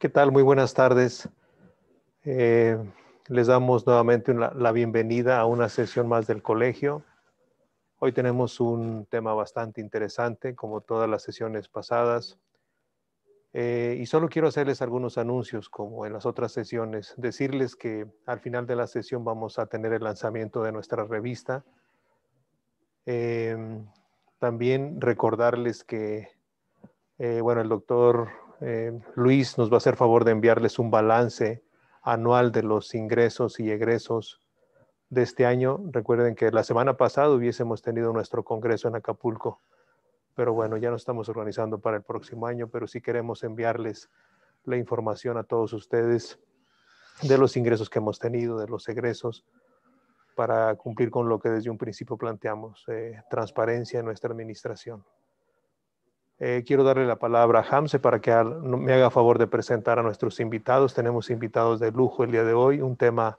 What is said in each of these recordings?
¿Qué tal? Muy buenas tardes. Eh, Les damos nuevamente la bienvenida a una sesión más del colegio. Hoy tenemos un tema bastante interesante, como todas las sesiones pasadas. Y solo quiero hacerles algunos anuncios, como en las otras sesiones. Decirles que al final de la sesión vamos a tener el lanzamiento de nuestra revista. También recordarles que, el doctor Luis nos va a hacer favor de enviarles un balance anual de los ingresos y egresos de este año. Recuerden que la semana pasada hubiésemos tenido nuestro congreso en Acapulco, pero bueno, ya nos estamos organizando para el próximo año, pero sí queremos enviarles la información a todos ustedes de los ingresos que hemos tenido, de los egresos, para cumplir con lo que desde un principio planteamos, transparencia en nuestra administración. Quiero darle la palabra a Hamse para que me haga favor de presentar a nuestros invitados. Tenemos invitados de lujo el día de hoy, un tema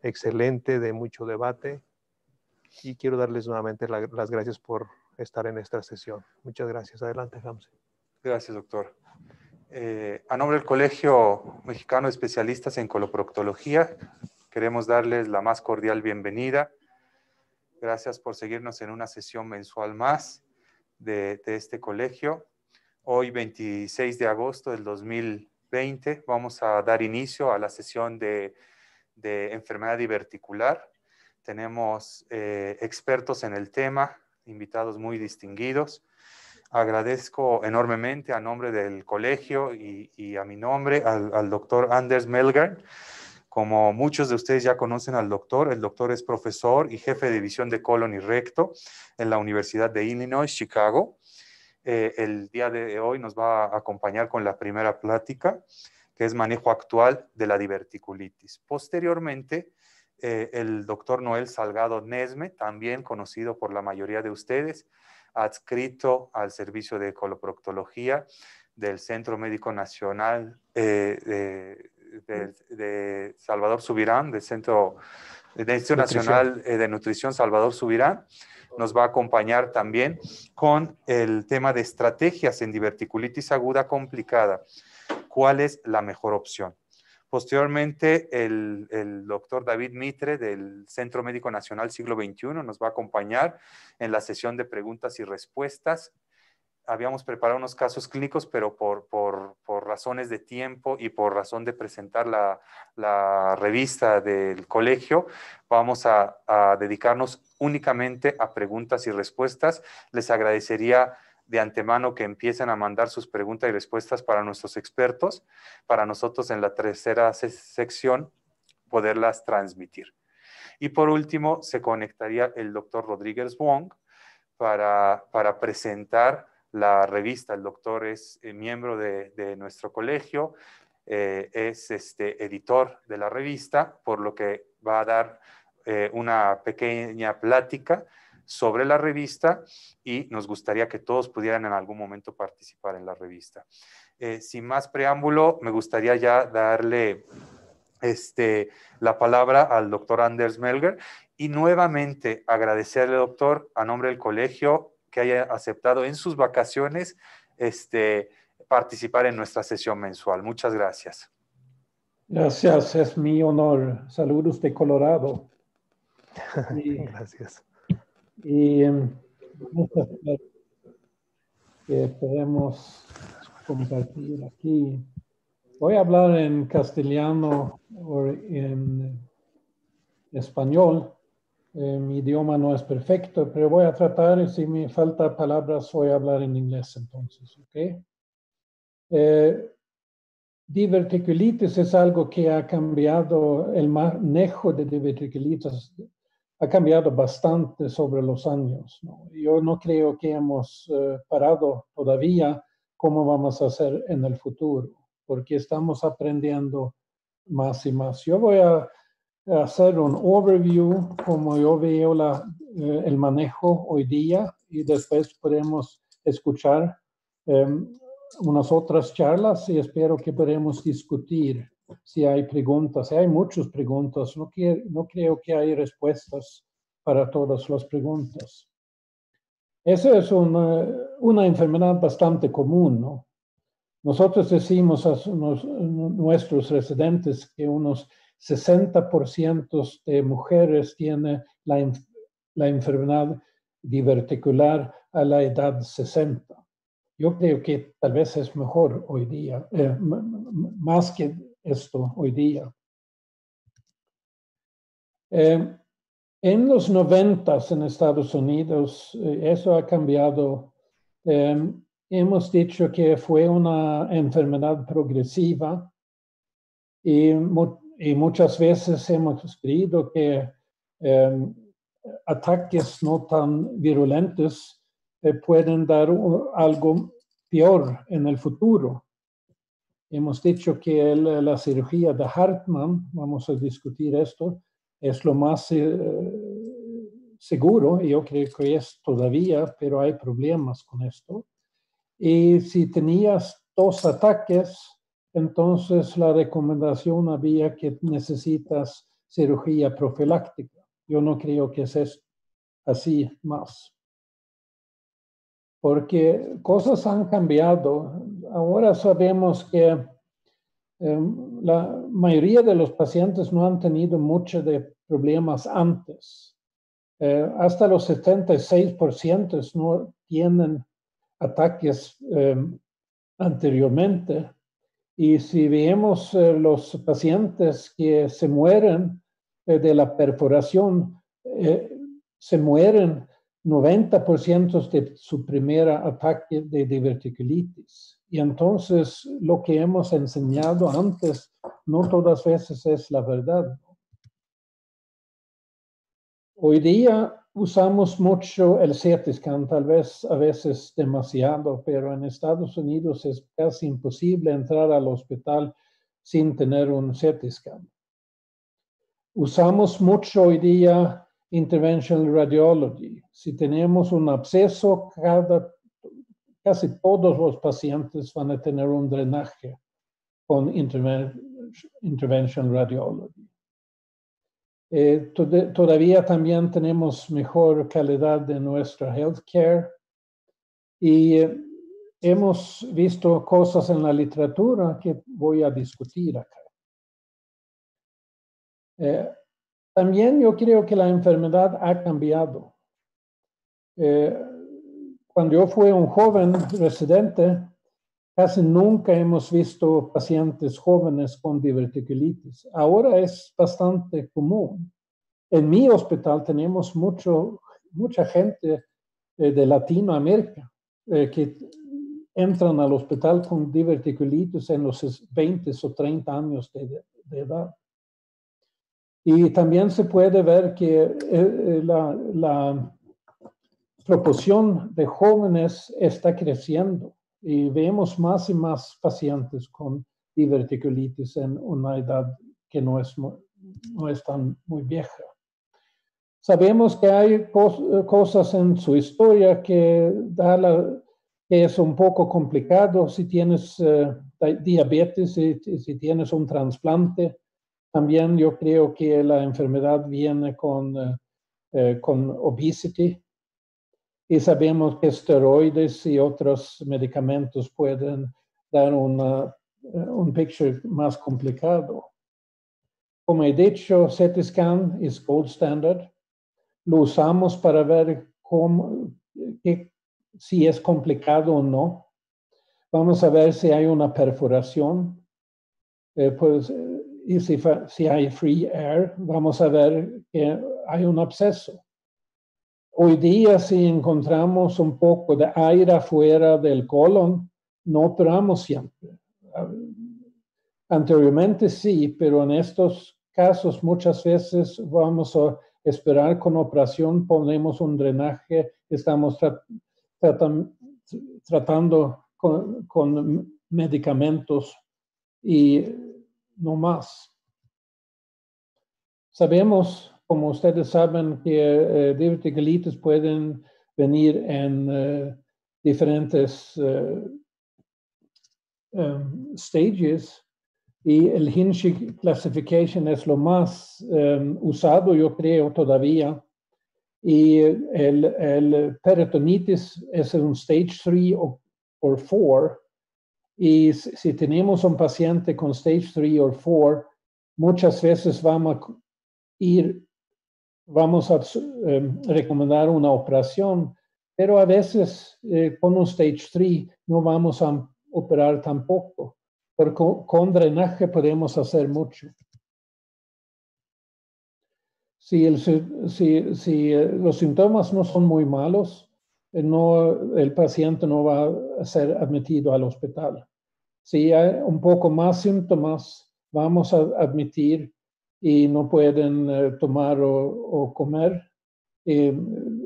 excelente, de mucho debate, y quiero darles nuevamente las gracias por estar en esta sesión. Muchas gracias. Adelante, Hamse. Gracias, doctor. A nombre del Colegio Mexicano de Especialistas en Coloproctología, queremos darles la más cordial bienvenida. Gracias por seguirnos en una sesión mensual más de este colegio. Hoy, 26 de agosto del 2020, vamos a dar inicio a la sesión de enfermedad diverticular. Tenemos expertos en el tema, invitados muy distinguidos. Agradezco enormemente a nombre del colegio y a mi nombre al doctor Anders Melgar. Como muchos de ustedes ya conocen al doctor, el doctor es profesor y jefe de división de colon y recto en la Universidad de Illinois, Chicago. El día de hoy nos va a acompañar con la primera plática, que es manejo actual de la diverticulitis. Posteriormente, el doctor Noel Salgado Nesme, también conocido por la mayoría de ustedes, adscrito al servicio de coloproctología del Centro Médico Nacional de Salvador Subirán, del Centro Nacional de Nutrición Salvador Subirán. Nos va a acompañar también con el tema de estrategias en diverticulitis aguda complicada. ¿Cuál es la mejor opción? Posteriormente, el doctor David Mitre del Centro Médico Nacional Siglo XXI nos va a acompañar en la sesión de preguntas y respuestas. Habíamos preparado unos casos clínicos, pero por razones de tiempo y por razón de presentar la revista del colegio, vamos a dedicarnos únicamente a preguntas y respuestas. Les agradecería de antemano que empiecen a mandar sus preguntas y respuestas para nuestros expertos, para nosotros en la tercera sección poderlas transmitir. Y por último, se conectaría el doctor Rodríguez Wong para presentar la revista. El doctor es miembro de nuestro colegio, es editor de la revista, por lo que va a dar una pequeña plática sobre la revista y nos gustaría que todos pudieran en algún momento participar en la revista. Sin más preámbulo, me gustaría ya darle la palabra al doctor Anders Melgar y nuevamente agradecerle, doctor, a nombre del colegio, que haya aceptado en sus vacaciones participar en nuestra sesión mensual. Muchas gracias. Gracias, es mi honor. Saludos de Colorado. Gracias. Y que podemos compartir aquí. Voy a hablar en castellano o en español. Mi idioma no es perfecto, pero voy a tratar, y si me faltan palabras, voy a hablar en inglés entonces, ¿ok? Diverticulitis es algo que ha cambiado, el manejo de diverticulitis ha cambiado bastante sobre los años, ¿no? Yo no creo que hemos parado todavía cómo vamos a hacer en el futuro, porque estamos aprendiendo más y más. Yo voy a hacer un overview, como yo veo el manejo hoy día, y después podemos escuchar unas otras charlas y espero que podamos discutir si hay preguntas. Hay muchas preguntas, no creo que hay respuestas para todas las preguntas. Esa es una enfermedad bastante común, ¿no? Nosotros decimos a nuestros residentes que unos 60% de mujeres tienen la enfermedad diverticular a la edad 60. Yo creo que tal vez es mejor hoy día, más que esto hoy día. En los 90s en Estados Unidos, eso ha cambiado. Hemos dicho que fue una enfermedad progresiva y muchas veces hemos creído que ataques no tan virulentos pueden dar algo peor en el futuro. Hemos dicho que la cirugía de Hartmann, vamos a discutir esto, es lo más seguro, y yo creo que es todavía, pero hay problemas con esto. Y si tenías 2 ataques, entonces la recomendación había que necesitas cirugía profiláctica. Yo no creo que es así más. Porque cosas han cambiado. Ahora sabemos que la mayoría de los pacientes no han tenido mucho de problemas antes. Hasta los 76% no tienen ataques anteriormente. Y si vemos los pacientes que se mueren de la perforación, se mueren 90% de su primer ataque de diverticulitis. Y entonces lo que hemos enseñado antes no todas veces es la verdad. Hoy día usamos mucho el CT scan, tal vez a veces demasiado, pero en Estados Unidos es casi imposible entrar al hospital sin tener un CT scan. Usamos mucho hoy día interventional radiology. Si tenemos un absceso, casi todos los pacientes van a tener un drenaje con interventional radiology. Todavía también tenemos mejor calidad de nuestra healthcare y hemos visto cosas en la literatura que voy a discutir acá. También yo creo que la enfermedad ha cambiado. Cuando yo fui un joven residente, casi nunca hemos visto pacientes jóvenes con diverticulitis. Ahora es bastante común. En mi hospital tenemos mucha gente de Latinoamérica que entran al hospital con diverticulitis en los 20 o 30 años de edad. Y también se puede ver que la proporción de jóvenes está creciendo y vemos más y más pacientes con diverticulitis en una edad que no es tan muy vieja. Sabemos que hay cosas en su historia que es un poco complicado si tienes diabetes y si tienes un trasplante. También yo creo que la enfermedad viene con obesity. Y sabemos que esteroides y otros medicamentos pueden dar un picture más complicado. Como he dicho, CT scan es gold standard. Lo usamos para ver si es complicado o no. Vamos a ver si hay una perforación. Y si hay free air, vamos a ver que hay un absceso. Hoy día, si encontramos un poco de aire afuera del colon, no operamos siempre. Anteriormente sí, pero en estos casos muchas veces vamos a esperar con operación, ponemos un drenaje, estamos tratando con medicamentos y no más. Sabemos, como ustedes saben, que diverticulitis pueden venir en diferentes stages y el Hinchey Classification es lo más usado, yo creo, todavía. Y el peritonitis es un stage 3 o 4 Y si tenemos un paciente con stage 3 o 4, muchas veces vamos a recomendar una operación, pero a veces con un stage 3 no vamos a operar tampoco, porque con drenaje podemos hacer mucho. Si los síntomas no son muy malos, el paciente no va a ser admitido al hospital. Si hay un poco más síntomas, vamos a admitir y no pueden tomar o comer. IV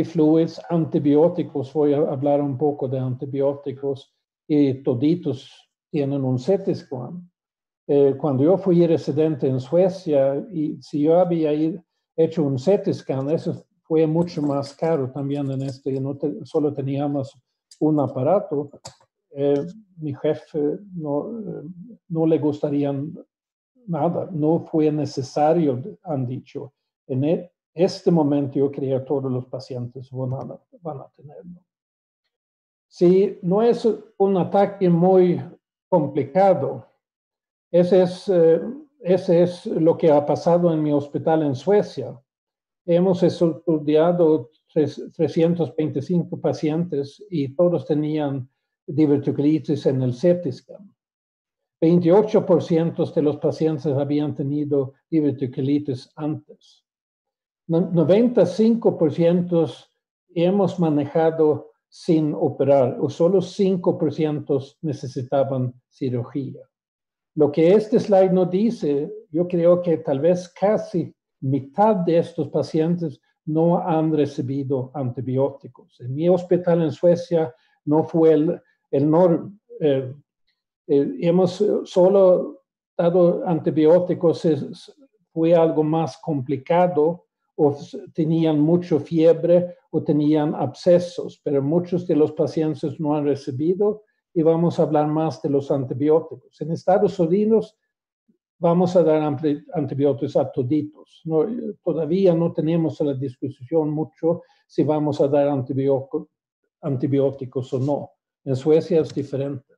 fluids, antibióticos, voy a hablar un poco de antibióticos, y toditos tienen un CT scan. Cuando yo fui residente en Suecia, y si yo había hecho un CT scan, eso fue mucho más caro también en solo teníamos un aparato. Mi jefe no le gustaría nada, no fue necesario, han dicho. En este momento yo creo que todos los pacientes van a tenerlo. Si no es un ataque muy complicado, ese es lo que ha pasado en mi hospital en Suecia. Hemos estudiado 325 pacientes y todos tenían diverticulitis en el CT scan. 28% de los pacientes habían tenido diverticulitis antes. 95% hemos manejado sin operar, o solo 5% necesitaban cirugía. Lo que este slide no dice, yo creo que tal vez casi mitad de estos pacientes no han recibido antibióticos. En mi hospital en Suecia no fue hemos solo dado antibióticos, fue algo más complicado, o tenían mucha fiebre o tenían abscesos, pero muchos de los pacientes no han recibido, y vamos a hablar más de los antibióticos. En Estados Unidos vamos a dar antibióticos a toditos. Todavía no tenemos la discusión mucho si vamos a dar antibióticos o no. En Suecia es diferente.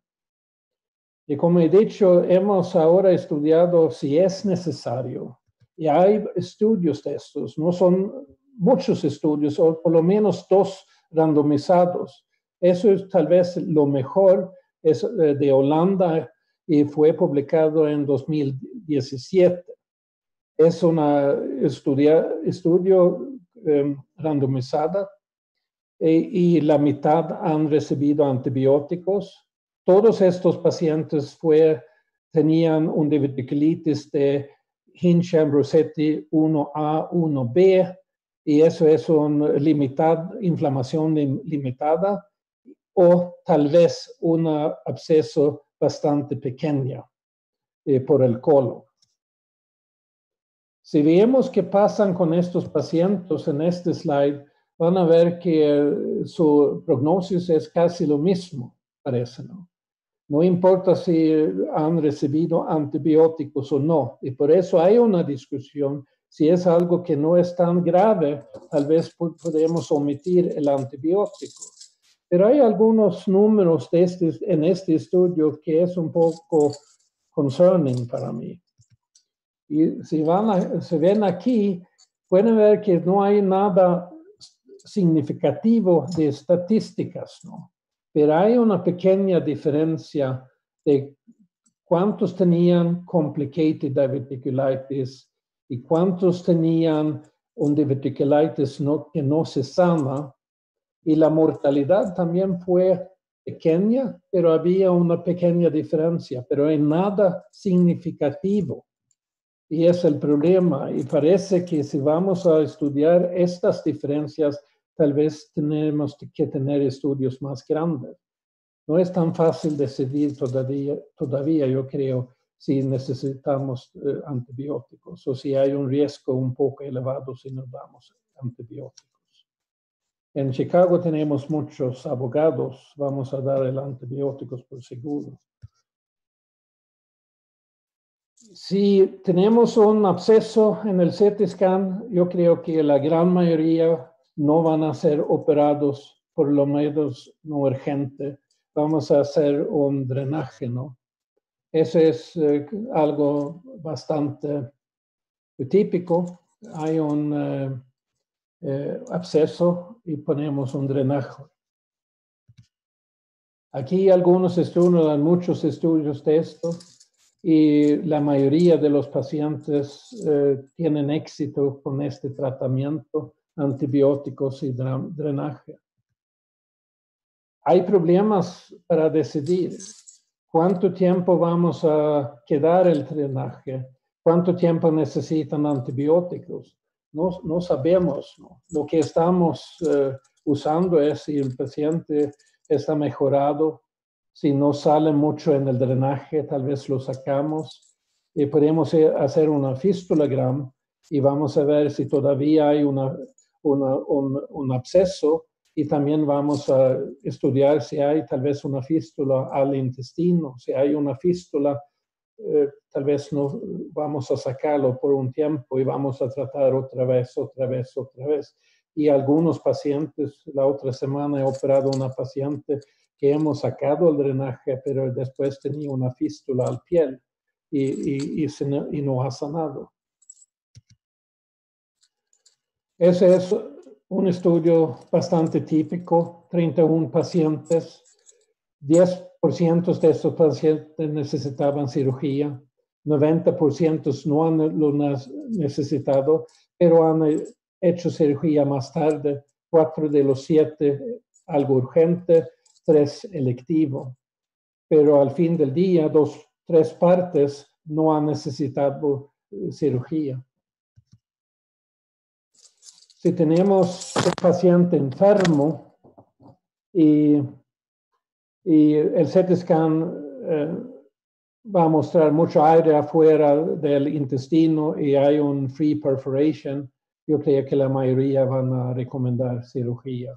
Y como he dicho, hemos ahora estudiado si es necesario. Y hay estudios de estos, no son muchos estudios, o por lo menos 2 randomizados. Eso es tal vez lo mejor, es de Holanda y fue publicado en 2017. Es un estudio randomizado y la mitad han recibido antibióticos. Todos estos pacientes tenían un diverticulitis de Hinch-Ambrosetti 1A, 1B, y eso es una inflamación limitada, o tal vez un absceso bastante pequeño por el colon. Si vemos qué pasan con estos pacientes en este slide, van a ver que su prognosis es casi lo mismo, parece, ¿no? No importa si han recibido antibióticos o no. Y por eso hay una discusión. Si es algo que no es tan grave, tal vez podemos omitir el antibiótico. Pero hay algunos números en este estudio que es un poco concerning para mí. Y si ven aquí, pueden ver que no hay nada significativo de estadísticas, ¿no? Pero hay una pequeña diferencia de cuántos tenían complicated diverticulitis y cuántos tenían un diverticulitis que no se sana. Y la mortalidad también fue pequeña, pero había una pequeña diferencia, pero en nada significativo. Y es el problema. Y parece que si vamos a estudiar estas diferencias, tal vez tenemos que tener estudios más grandes. No es tan fácil decidir todavía, yo creo, si necesitamos antibióticos o si hay un riesgo un poco elevado si nos damos antibióticos. En Chicago tenemos muchos abogados, vamos a dar el antibióticos por seguro. Si tenemos un absceso en el CT scan, yo creo que la gran mayoría no van a ser operados, por lo menos no urgente. vamos a hacer un drenaje, ¿no? Eso es algo bastante típico. Hay un absceso y ponemos un drenaje. Aquí algunos estudios, muchos estudios de esto, y la mayoría de los pacientes tienen éxito con este tratamiento, antibióticos y drenaje. Hay problemas para decidir cuánto tiempo vamos a quedar el drenaje, cuánto tiempo necesitan antibióticos. No sabemos, ¿no? Lo que estamos usando es si el paciente está mejorado, si no sale mucho en el drenaje, tal vez lo sacamos y podemos hacer una fístulagram y vamos a ver si todavía hay un absceso, y también vamos a estudiar si hay tal vez una fístula al intestino. Si hay una fístula, tal vez no vamos a sacarlo por un tiempo y vamos a tratar otra vez. Y algunos pacientes, la otra semana he operado una paciente que hemos sacado el drenaje, pero después tenía una fístula al piel y no ha sanado. Ese es un estudio bastante típico, 31 pacientes, 10% de estos pacientes necesitaban cirugía, 90% no han lo necesitado, pero han hecho cirugía más tarde, 4 de los 7 algo urgente, 3 electivo. Pero al fin del día, 3 partes no han necesitado cirugía. Si tenemos un paciente enfermo y el CT scan va a mostrar mucho aire afuera del intestino y hay un free perforation, yo creo que la mayoría van a recomendar cirugía.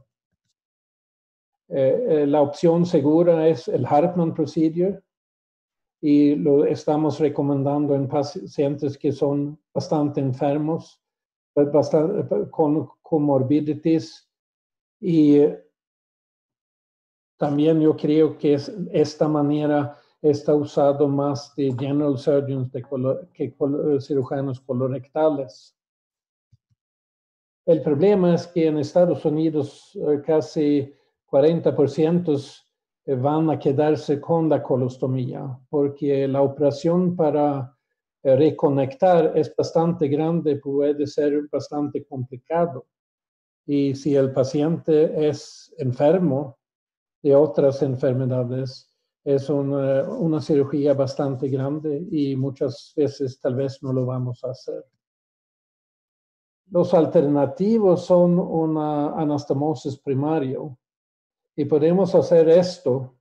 La opción segura es el Hartmann procedure y lo estamos recomendando en pacientes que son bastante enfermos, con comorbidities, y también yo creo que esta manera está usado más de general surgeons que cirujanos colorectales. El problema es que en Estados Unidos casi 40% van a quedarse con la colostomía, porque la operación para reconectar es bastante grande, puede ser bastante complicado. Y si el paciente es enfermo de otras enfermedades, es una cirugía bastante grande y muchas veces tal vez no lo vamos a hacer. Los alternativos son una anastomosis primario y podemos hacer esto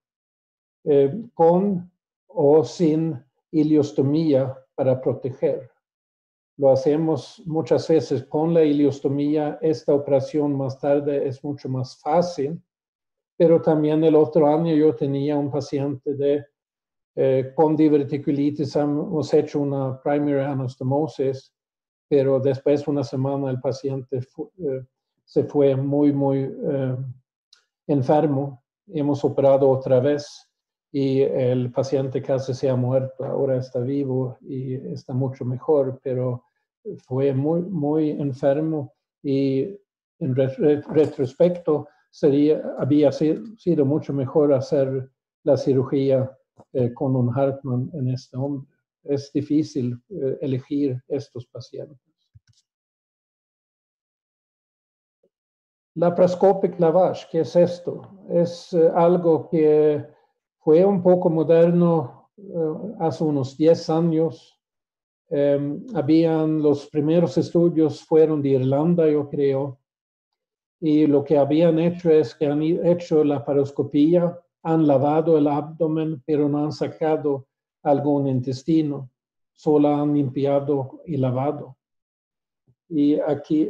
con o sin ileostomía para proteger. Lo hacemos muchas veces con la ileostomía. Esta operación más tarde es mucho más fácil, pero también el otro año yo tenía un paciente con diverticulitis. Hemos hecho una primary anastomosis, pero después de una semana el paciente se fue muy enfermo. Hemos operado otra vez y el paciente casi se ha muerto. Ahora está vivo y está mucho mejor, pero fue muy enfermo y en retrospecto había sido mucho mejor hacer la cirugía con un Hartmann en este hombre. Es difícil elegir estos pacientes. Laparoscopic lavage, ¿qué es esto? Es algo que fue un poco moderno hace unos 10 años. Los primeros estudios fueron de Irlanda, yo creo, y lo que habían hecho es que han hecho laparoscopía, han lavado el abdomen, pero no han sacado algún intestino, solo han limpiado y lavado. Y aquí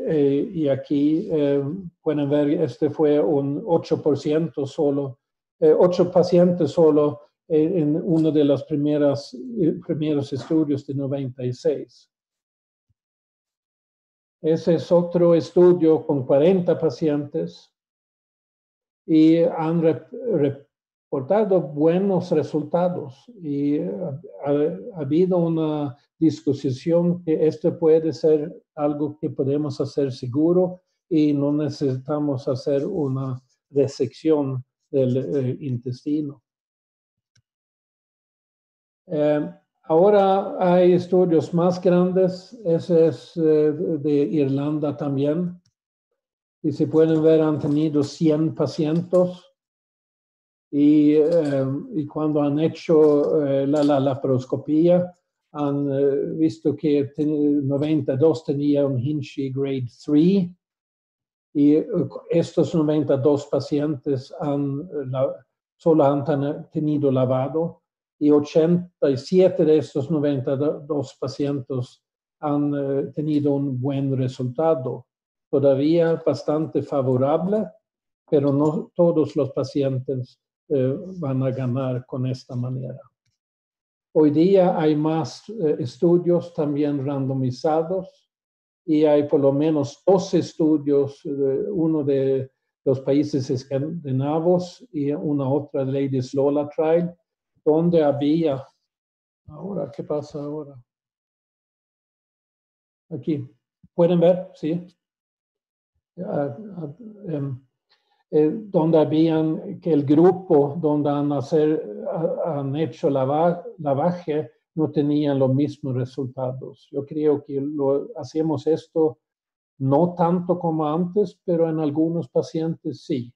pueden ver, este fue un 8% solo, 8 pacientes solo en uno de los primeros estudios de 96. Ese es otro estudio con 40 pacientes y han reportado buenos resultados y ha habido una discusión que esto puede ser algo que podemos hacer seguro y no necesitamos hacer una resección del intestino. Ahora hay estudios más grandes, ese es de Irlanda también, y se pueden ver, han tenido 100 pacientes y cuando han hecho la laparoscopía han visto que 92 tenía un Hinchey grade 3 y estos 92 pacientes solo han tenido lavado y 87 de estos 92 pacientes han tenido un buen resultado. Todavía bastante favorable, pero no todos los pacientes van a ganar con esta manera. Hoy día hay más estudios también randomizados y hay por lo menos 2 estudios, uno de los países escandinavos y una otra de Ladies Lola Trial, donde había, ahora, ¿qué pasa ahora? Aquí, ¿pueden ver? Sí. Donde habían que el grupo donde han hecho lavaje no tenían los mismos resultados. Yo creo que hacemos esto no tanto como antes, pero en algunos pacientes sí.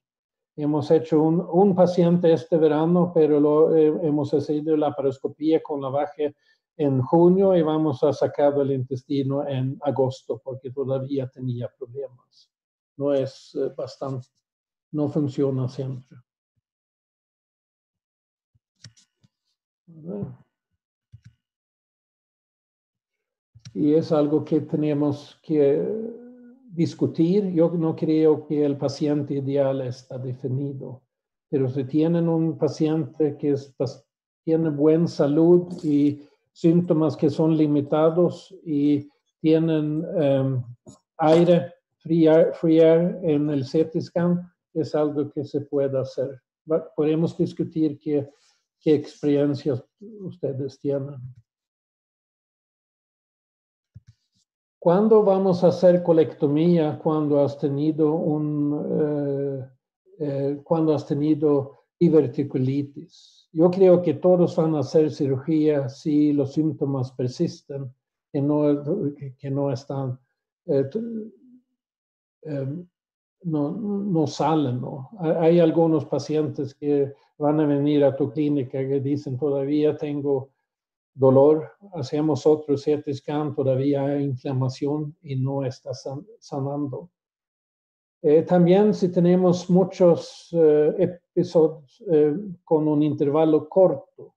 Hemos hecho un paciente este verano, pero hemos hecho la laparoscopía con lavaje en junio y vamos a sacar el intestino en agosto porque todavía tenía problemas. No es bastante, no funciona siempre. Y es algo que tenemos que discutir. Yo no creo que el paciente ideal está definido, pero si tienen un paciente que tiene buena salud y síntomas que son limitados y tienen aire, free air en el CT scan, es algo que se puede hacer. Podemos discutir qué experiencias ustedes tienen. ¿Cuándo vamos a hacer colectomía cuando has tenido diverticulitis? Yo creo que todos van a hacer cirugía si los síntomas persisten, que no están, no salen, ¿no? Hay algunos pacientes que van a venir a tu clínica que dicen todavía tengo dolor, hacemos otro CT scan, todavía hay inflamación y no está sanando. También si tenemos muchos episodios con un intervalo corto,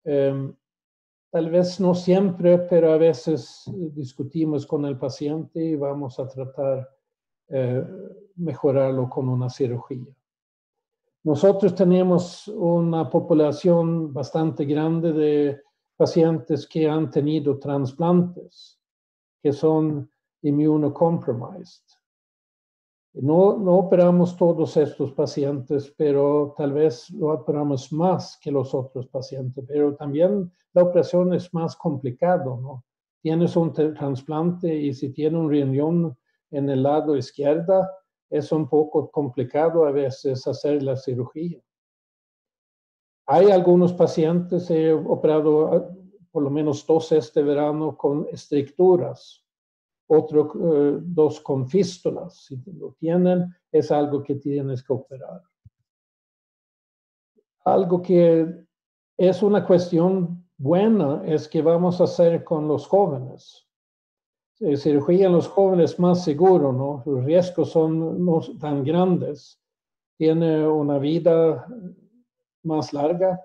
tal vez no siempre, pero a veces discutimos con el paciente y vamos a tratar mejorarlo con una cirugía. Nosotros tenemos una población bastante grande de pacientes que han tenido trasplantes, que son immunocompromised. No operamos todos estos pacientes, pero tal vez lo operamos más que los otros pacientes, pero también la operación es más complicado, ¿no? Tienes un trasplante y si tiene un riñón en el lado izquierdo, es un poco complicado a veces hacer la cirugía. Hay algunos pacientes, he operado por lo menos 2 este verano con estricturas, otros 2 con fístulas. Si lo tienen, es algo que tienes que operar. Algo que es una cuestión buena es que vamos a hacer con los jóvenes. Cirugía en los jóvenes más seguro, ¿no? Los riesgos son no tan grandes. Tiene una vida más larga.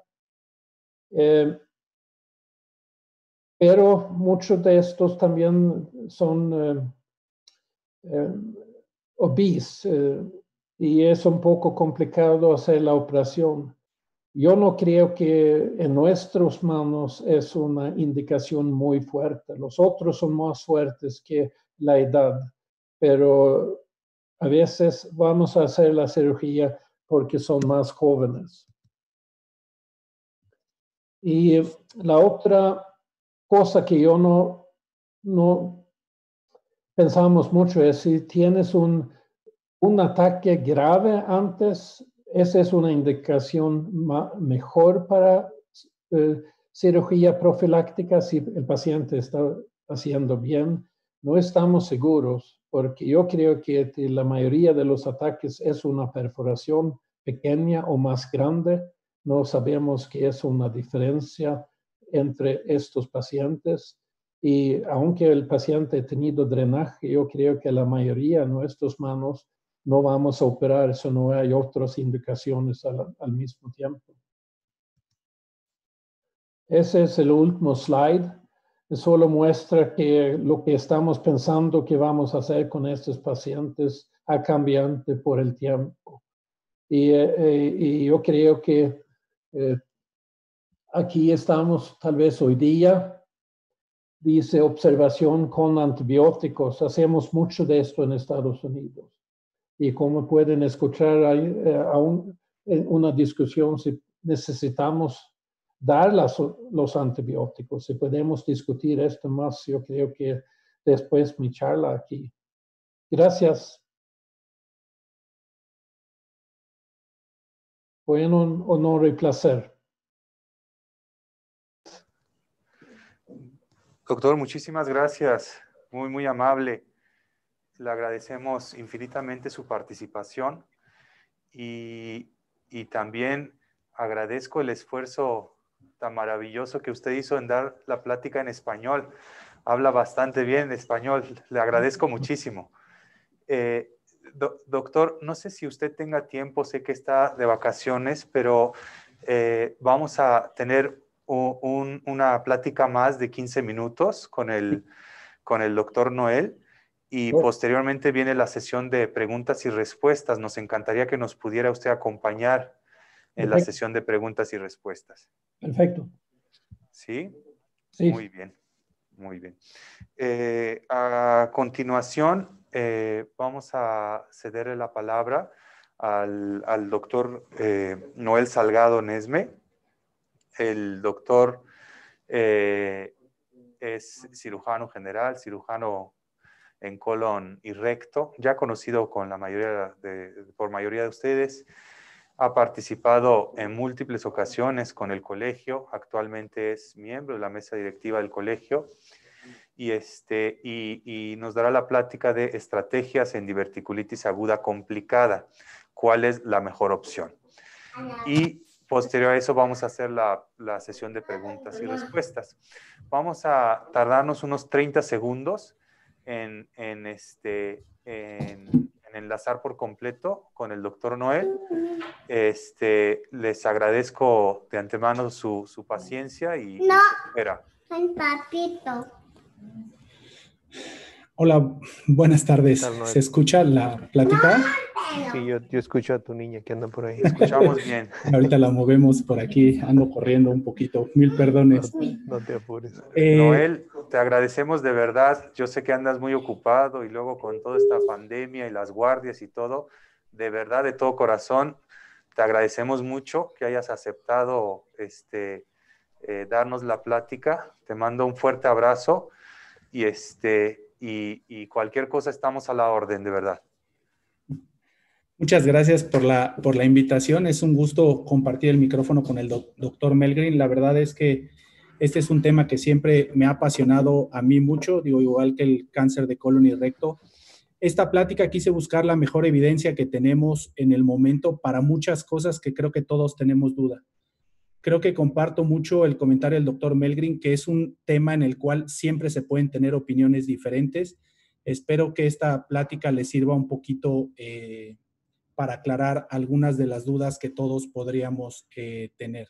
Pero muchos de estos también son obese y es un poco complicado hacer la operación. Yo no creo que en nuestras manos es una indicación muy fuerte. Los otros son más fuertes que la edad, pero a veces vamos a hacer la cirugía porque son más jóvenes. Y la otra cosa que yo no pensamos mucho es si tienes un ataque grave antes, esa es una indicación mejor para cirugía profiláctica si el paciente está haciendo bien. No estamos seguros porque yo creo que la mayoría de los ataques es una perforación pequeña o más grande. No sabemos qué es una diferencia entre estos pacientes. Y aunque el paciente ha tenido drenaje, yo creo que la mayoría de nuestras manos no vamos a operar si no hay otras indicaciones al mismo tiempo. Ese es el último slide. Solo muestra que lo que estamos pensando que vamos a hacer con estos pacientes ha cambiado por el tiempo. Y yo creo que aquí estamos tal vez hoy día. Dice observación con antibióticos. Hacemos mucho de esto en Estados Unidos. Y como pueden escuchar, hay aún una discusión si necesitamos dar los antibióticos. Si podemos discutir esto más, yo creo que después mi charla aquí. Gracias. Fue un honor y placer. Doctor, muchísimas gracias. Muy, muy amable. Le agradecemos infinitamente su participación y también agradezco el esfuerzo tan maravilloso que usted hizo en dar la plática en español. Habla bastante bien español. Le agradezco muchísimo. Doctor, no sé si usted tenga tiempo, sé que está de vacaciones, pero vamos a tener una plática más de 15 minutos con el doctor Noel y posteriormente viene la sesión de preguntas y respuestas. Nos encantaría que nos pudiera usted acompañar en la sesión de preguntas y respuestas. Perfecto. ¿Sí? Sí. Muy bien, muy bien. A continuación, vamos a cederle la palabra al doctor Noel Salgado Nesme. El doctor es cirujano general, cirujano en colon y recto, ya conocido con la por mayoría de ustedes. Ha participado en múltiples ocasiones con el colegio, actualmente es miembro de la mesa directiva del colegio y nos dará la plática de estrategias en diverticulitis aguda complicada, cuál es la mejor opción. Y posterior a eso vamos a hacer la sesión de preguntas y respuestas. Vamos a tardarnos unos 30 segundos en enlazar por completo con el doctor Noel. Les agradezco de antemano su paciencia y su espera. Papito. Hola, buenas tardes. ¿Se escucha la plática? Sí, yo escucho a tu niña que anda por ahí. Escuchamos bien. Ahorita la movemos por aquí, ando corriendo un poquito. Mil perdones. No te apures. Noel, te agradecemos de verdad. Yo sé que andas muy ocupado y luego con toda esta pandemia y las guardias y todo, de verdad, de todo corazón, te agradecemos mucho que hayas aceptado darnos la plática. Te mando un fuerte abrazo y cualquier cosa estamos a la orden, de verdad. Muchas gracias por la invitación. Es un gusto compartir el micrófono con el doctor Melgrin. La verdad es que este es un tema que siempre me ha apasionado a mí mucho, digo, igual que el cáncer de colon y recto. Esta plática quise buscar la mejor evidencia que tenemos en el momento para muchas cosas que creo que todos tenemos duda. Creo que comparto mucho el comentario del doctor Melgrin, que es un tema en el cual siempre se pueden tener opiniones diferentes. Espero que esta plática les sirva un poquito para aclarar algunas de las dudas que todos podríamos tener.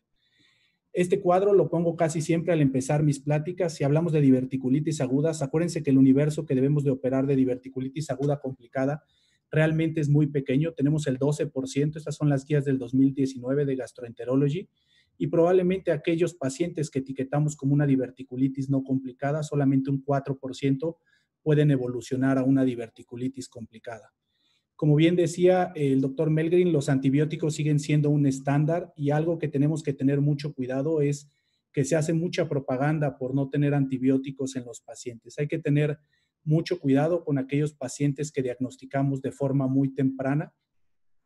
Este cuadro lo pongo casi siempre al empezar mis pláticas. Si hablamos de diverticulitis agudas, acuérdense que el universo que debemos de operar de diverticulitis aguda complicada realmente es muy pequeño. Tenemos el 12%, estas son las guías del 2019 de Gastroenterology, y probablemente aquellos pacientes que etiquetamos como una diverticulitis no complicada, solamente un 4% pueden evolucionar a una diverticulitis complicada. Como bien decía el doctor Melgrin, los antibióticos siguen siendo un estándar y algo que tenemos que tener mucho cuidado es que se hace mucha propaganda por no tener antibióticos en los pacientes. Hay que tener mucho cuidado con aquellos pacientes que diagnosticamos de forma muy temprana.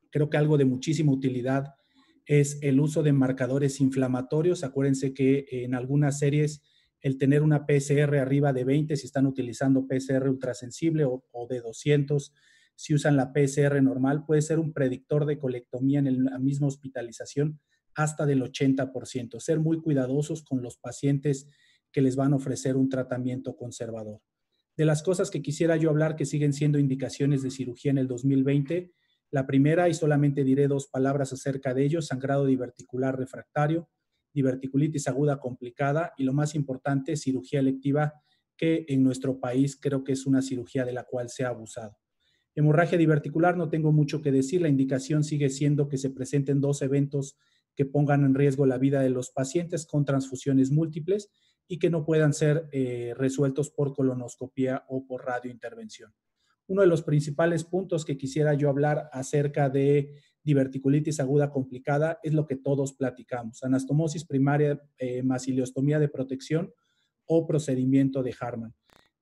Creo que algo de muchísima utilidad es el uso de marcadores inflamatorios. Acuérdense que en algunas series el tener una PCR arriba de 20, si están utilizando PCR ultrasensible o de 200, si usan la PCR normal, puede ser un predictor de colectomía en la misma hospitalización hasta del 80%. Ser muy cuidadosos con los pacientes que les van a ofrecer un tratamiento conservador. De las cosas que quisiera yo hablar que siguen siendo indicaciones de cirugía en el 2020, la primera, y solamente diré 2 palabras acerca de ello, sangrado diverticular refractario, diverticulitis aguda complicada y lo más importante, cirugía electiva, que en nuestro país creo que es una cirugía de la cual se ha abusado. Hemorragia diverticular, no tengo mucho que decir, la indicación sigue siendo que se presenten 2 eventos que pongan en riesgo la vida de los pacientes con transfusiones múltiples y que no puedan ser resueltos por colonoscopía o por radiointervención. Uno de los principales puntos que quisiera yo hablar acerca de diverticulitis aguda complicada es lo que todos platicamos, anastomosis primaria más ileostomía de protección o procedimiento de Hartmann.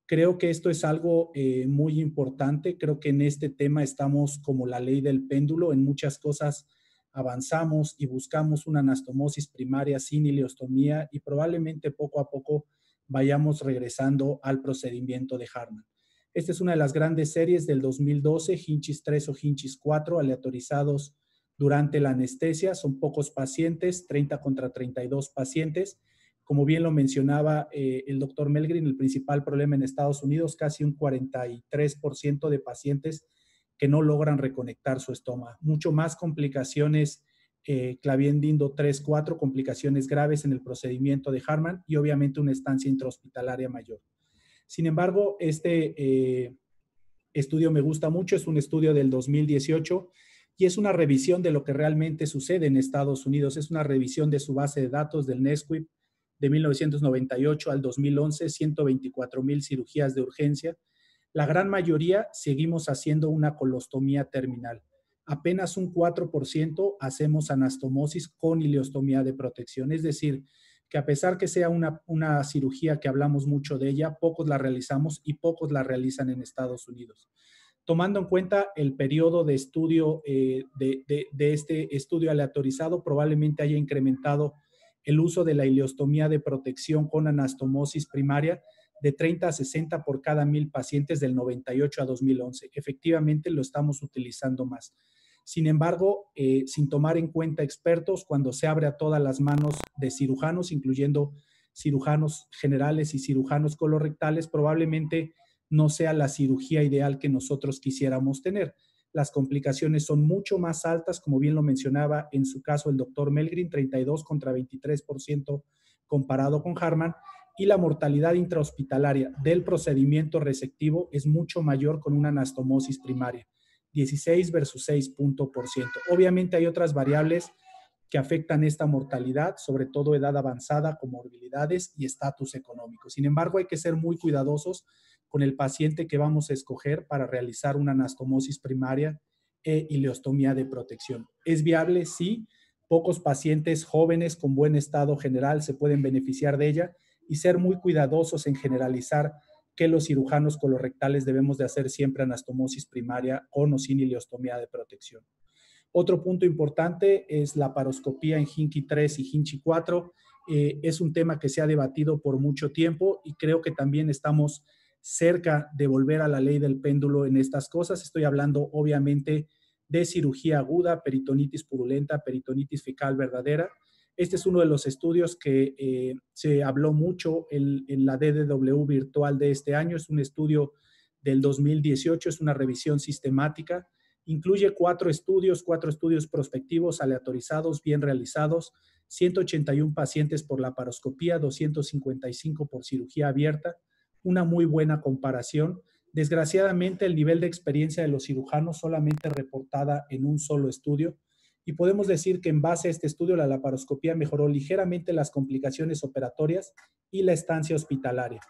Creo que esto es algo muy importante, creo que en este tema estamos como la ley del péndulo, en muchas cosas avanzamos y buscamos una anastomosis primaria sin ileostomía y probablemente poco a poco vayamos regresando al procedimiento de Hartmann. Esta es una de las grandes series del 2012, Hinchis 3 o Hinchis 4, aleatorizados durante la anestesia. Son pocos pacientes, 30 contra 32 pacientes. Como bien lo mencionaba el doctor Mellgren, el principal problema en Estados Unidos, casi un 43% de pacientes que no logran reconectar su estómago. Mucho más complicaciones, Clavien-Dindo 3-4, complicaciones graves en el procedimiento de Hartmann y obviamente una estancia intrahospitalaria mayor. Sin embargo, este estudio me gusta mucho, es un estudio del 2018 y es una revisión de lo que realmente sucede en Estados Unidos. Es una revisión de su base de datos del NSQIP de 1998 al 2011, 124,000 cirugías de urgencia. La gran mayoría seguimos haciendo una colostomía terminal. Apenas un 4% hacemos anastomosis con ileostomía de protección, es decir, que a pesar que sea una cirugía que hablamos mucho de ella, pocos la realizamos y pocos la realizan en Estados Unidos. Tomando en cuenta el periodo de estudio de este estudio aleatorizado, probablemente haya incrementado el uso de la ileostomía de protección con anastomosis primaria de 30 a 60 por cada 1,000 pacientes del 98 a 2011. Efectivamente, lo estamos utilizando más. Sin embargo, sin tomar en cuenta expertos, cuando se abre a todas las manos de cirujanos, incluyendo cirujanos generales y cirujanos colorectales, probablemente no sea la cirugía ideal que nosotros quisiéramos tener. Las complicaciones son mucho más altas, como bien lo mencionaba en su caso el doctor Mellgren, 32 contra 23% comparado con Hartmann, y la mortalidad intrahospitalaria del procedimiento resectivo es mucho mayor con una anastomosis primaria. 16 versus 6%. Obviamente hay otras variables que afectan esta mortalidad, sobre todo edad avanzada, comorbilidades y estatus económico. Sin embargo, hay que ser muy cuidadosos con el paciente que vamos a escoger para realizar una anastomosis primaria e ileostomía de protección. ¿Es viable? Sí. Pocos pacientes jóvenes con buen estado general se pueden beneficiar de ella y ser muy cuidadosos en generalizar que los cirujanos colorectales debemos de hacer siempre anastomosis primaria con o sin ileostomía de protección. Otro punto importante es la laparoscopía en Hinchis 3 y Hinchis 4. Es un tema que se ha debatido por mucho tiempo y creo que también estamos cerca de volver a la ley del péndulo en estas cosas. Estoy hablando obviamente de cirugía aguda, peritonitis purulenta, peritonitis fecal verdadera. Este es uno de los estudios que se habló mucho en la DDW virtual de este año. Es un estudio del 2018, es una revisión sistemática. Incluye 4 estudios prospectivos aleatorizados, bien realizados, 181 pacientes por laparoscopía, 255 por cirugía abierta, una muy buena comparación. Desgraciadamente, el nivel de experiencia de los cirujanos solamente reportada en un solo estudio, y podemos decir que en base a este estudio la laparoscopía mejoró ligeramente las complicaciones operatorias y la estancia hospitalaria,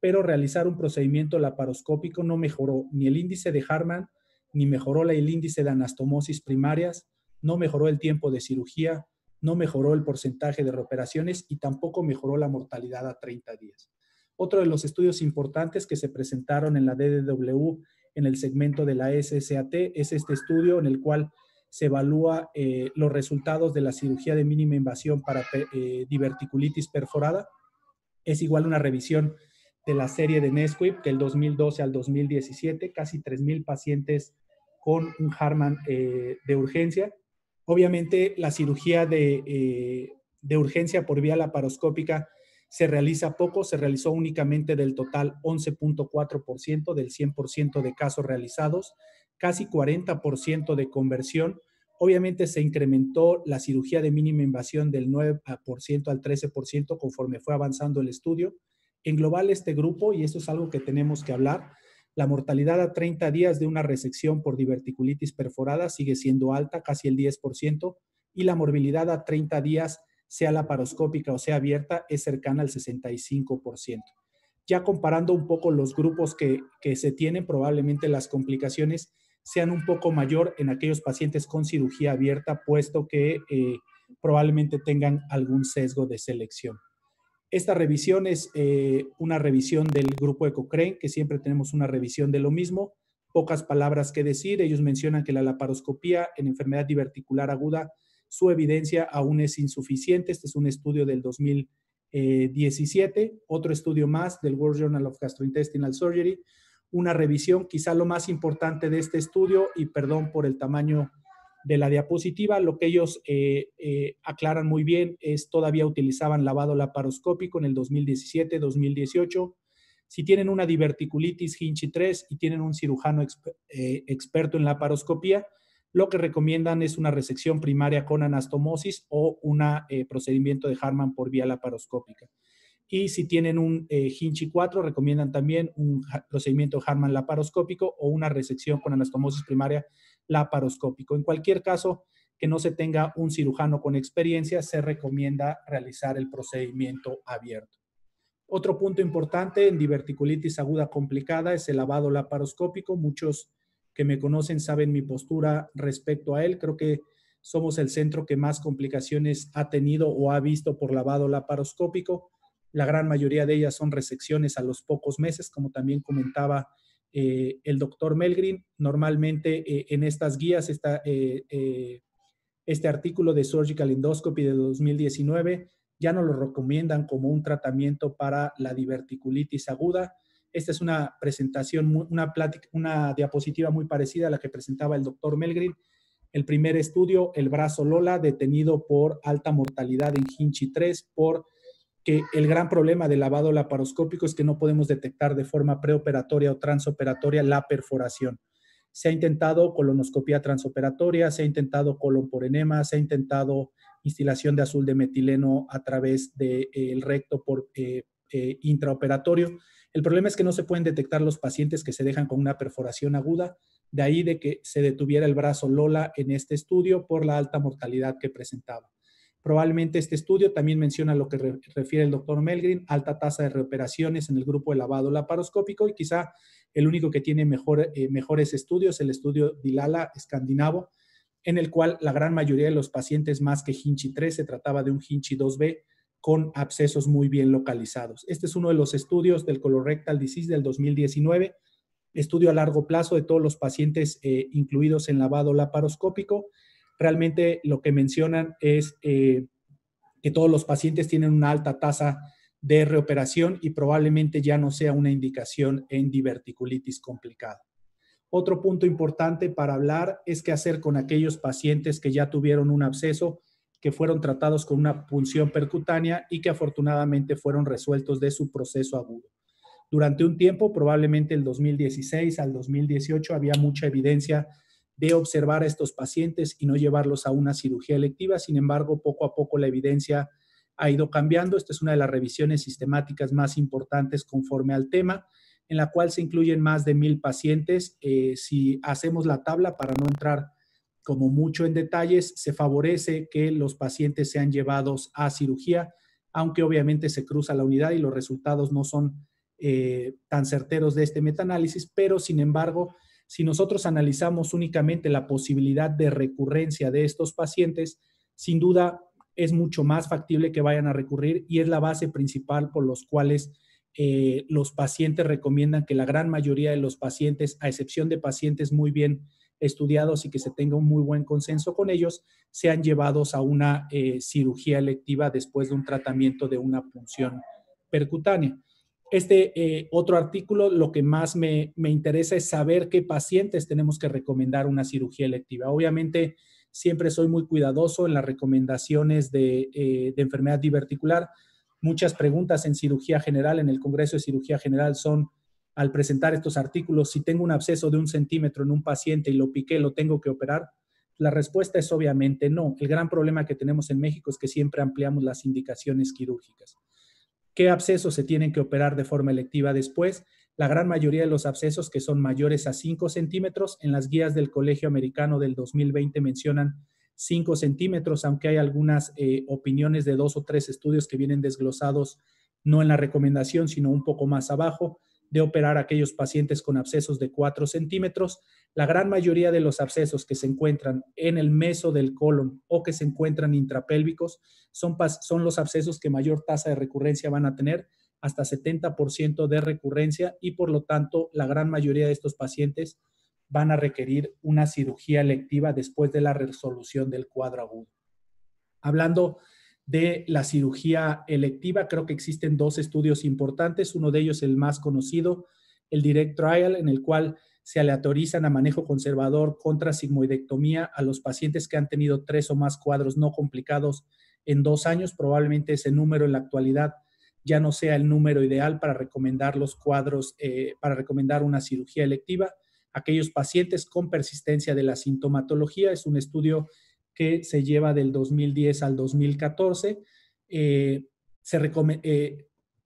pero realizar un procedimiento laparoscópico no mejoró ni el índice de Hartmann, ni mejoró el índice de anastomosis primarias, no mejoró el tiempo de cirugía, no mejoró el porcentaje de reoperaciones y tampoco mejoró la mortalidad a 30 días. Otro de los estudios importantes que se presentaron en la DDW en el segmento de la SSAT es este estudio en el cual se evalúa los resultados de la cirugía de mínima invasión para diverticulitis perforada. Es igual una revisión de la serie de NSQIP del 2012 al 2017, casi 3,000 pacientes con un Harman de urgencia. Obviamente, la cirugía de urgencia por vía laparoscópica se realiza poco, se realizó únicamente del total 11.4% del 100% de casos realizados, casi 40% de conversión. Obviamente se incrementó la cirugía de mínima invasión del 9% al 13% conforme fue avanzando el estudio. En global este grupo, y esto es algo que tenemos que hablar, la mortalidad a 30 días de una resección por diverticulitis perforada sigue siendo alta, casi el 10%, y la morbilidad a 30 días, sea laparoscópica o sea abierta, es cercana al 65%. Ya comparando un poco los grupos que se tienen, probablemente las complicaciones sean un poco mayor en aquellos pacientes con cirugía abierta, puesto que probablemente tengan algún sesgo de selección. Esta revisión es una revisión del grupo de Cochrane, que siempre tenemos una revisión de lo mismo. Pocas palabras que decir. Ellos mencionan que la laparoscopía en enfermedad diverticular aguda, su evidencia aún es insuficiente. Este es un estudio del 2017. Otro estudio más del World Journal of Gastrointestinal Surgery. Una revisión, quizá lo más importante de este estudio, y perdón por el tamaño de la diapositiva, lo que ellos aclaran muy bien es todavía utilizaban lavado laparoscópico en el 2017-2018. Si tienen una diverticulitis Hinchey 3 y tienen un cirujano experto en laparoscopía, lo que recomiendan es una resección primaria con anastomosis o un procedimiento de Harman por vía laparoscópica. Y si tienen un Hinchey 4, recomiendan también un procedimiento Harman laparoscópico o una resección con anastomosis primaria laparoscópico. En cualquier caso, que no se tenga un cirujano con experiencia, se recomienda realizar el procedimiento abierto. Otro punto importante en diverticulitis aguda complicada es el lavado laparoscópico. Muchos que me conocen saben mi postura respecto a él. Creo que somos el centro que más complicaciones ha tenido o ha visto por lavado laparoscópico. La gran mayoría de ellas son resecciones a los pocos meses, como también comentaba el doctor Melgrin. Normalmente en estas guías está este artículo de Surgical Endoscopy de 2019, ya nos lo recomiendan como un tratamiento para la diverticulitis aguda. Esta es una presentación, una diapositiva muy parecida a la que presentaba el doctor Melgrin. El primer estudio, el brazo Lola, detenido por alta mortalidad en Hinchey 3, por que el gran problema del lavado laparoscópico es que no podemos detectar de forma preoperatoria o transoperatoria la perforación. Se ha intentado colonoscopía transoperatoria, se ha intentado colon por enema, se ha intentado instilación de azul de metileno a través del recto por intraoperatorio. El problema es que no se pueden detectar los pacientes que se dejan con una perforación aguda, de ahí de que se detuviera el brazo Lola en este estudio por la alta mortalidad que presentaba. Probablemente este estudio también menciona lo que refiere el doctor Melgrin, alta tasa de reoperaciones en el grupo de lavado laparoscópico, y quizá el único que tiene mejores estudios, el estudio Dilala escandinavo, en el cual la gran mayoría de los pacientes más que Hinchey 3 se trataba de un Hinchey 2B con abscesos muy bien localizados. Este es uno de los estudios del colorectal disease del 2019, estudio a largo plazo de todos los pacientes incluidos en lavado laparoscópico. Realmente lo que mencionan es que todos los pacientes tienen una alta tasa de reoperación y probablemente ya no sea una indicación en diverticulitis complicada. Otro punto importante para hablar es qué hacer con aquellos pacientes que ya tuvieron un absceso, que fueron tratados con una punción percutánea y que afortunadamente fueron resueltos de su proceso agudo. Durante un tiempo, probablemente el 2016 al 2018, había mucha evidencia de observar a estos pacientes y no llevarlos a una cirugía electiva. Sin embargo, poco a poco la evidencia ha ido cambiando. Esta es una de las revisiones sistemáticas más importantes conforme al tema, en la cual se incluyen más de 1,000 pacientes. Si hacemos la tabla, para no entrar como mucho en detalles, se favorece que los pacientes sean llevados a cirugía, aunque obviamente se cruza la unidad y los resultados no son tan certeros de este metaanálisis, pero sin embargo, si nosotros analizamos únicamente la posibilidad de recurrencia de estos pacientes, sin duda es mucho más factible que vayan a recurrir y es la base principal por los cuales los pacientes recomiendan que la gran mayoría de los pacientes, a excepción de pacientes muy bien estudiados y que se tenga un muy buen consenso con ellos, sean llevados a una cirugía electiva después de un tratamiento de una punción percutánea. Otro artículo, lo que más me interesa es saber qué pacientes tenemos que recomendar una cirugía electiva. Obviamente, siempre soy muy cuidadoso en las recomendaciones de enfermedad diverticular. Muchas preguntas en cirugía general, en el Congreso de Cirugía General, son, al presentar estos artículos, si tengo un absceso de 1 centímetro en un paciente y lo piqué, ¿lo tengo que operar? La respuesta es obviamente no. El gran problema que tenemos en México es que siempre ampliamos las indicaciones quirúrgicas. ¿Qué abscesos se tienen que operar de forma electiva después? La gran mayoría de los abscesos que son mayores a 5 centímetros, en las guías del Colegio Americano del 2020 mencionan 5 centímetros, aunque hay algunas opiniones de 2 o 3 estudios que vienen desglosados, no en la recomendación, sino un poco más abajo, de operar a aquellos pacientes con abscesos de 4 centímetros. La gran mayoría de los abscesos que se encuentran en el meso del colon o que se encuentran intrapélvicos son los abscesos que mayor tasa de recurrencia van a tener, hasta 70% de recurrencia, y por lo tanto la gran mayoría de estos pacientes van a requerir una cirugía electiva después de la resolución del cuadro agudo. Hablando de la cirugía electiva, creo que existen 2 estudios importantes. Uno de ellos, el más conocido, el Direct Trial, en el cual se aleatorizan a manejo conservador contra sigmoidectomía a los pacientes que han tenido 3 o más cuadros no complicados en 2 años. Probablemente ese número en la actualidad ya no sea el número ideal para recomendar los cuadros, para recomendar una cirugía electiva. Aquellos pacientes con persistencia de la sintomatología, es un estudio que se lleva del 2010 al 2014.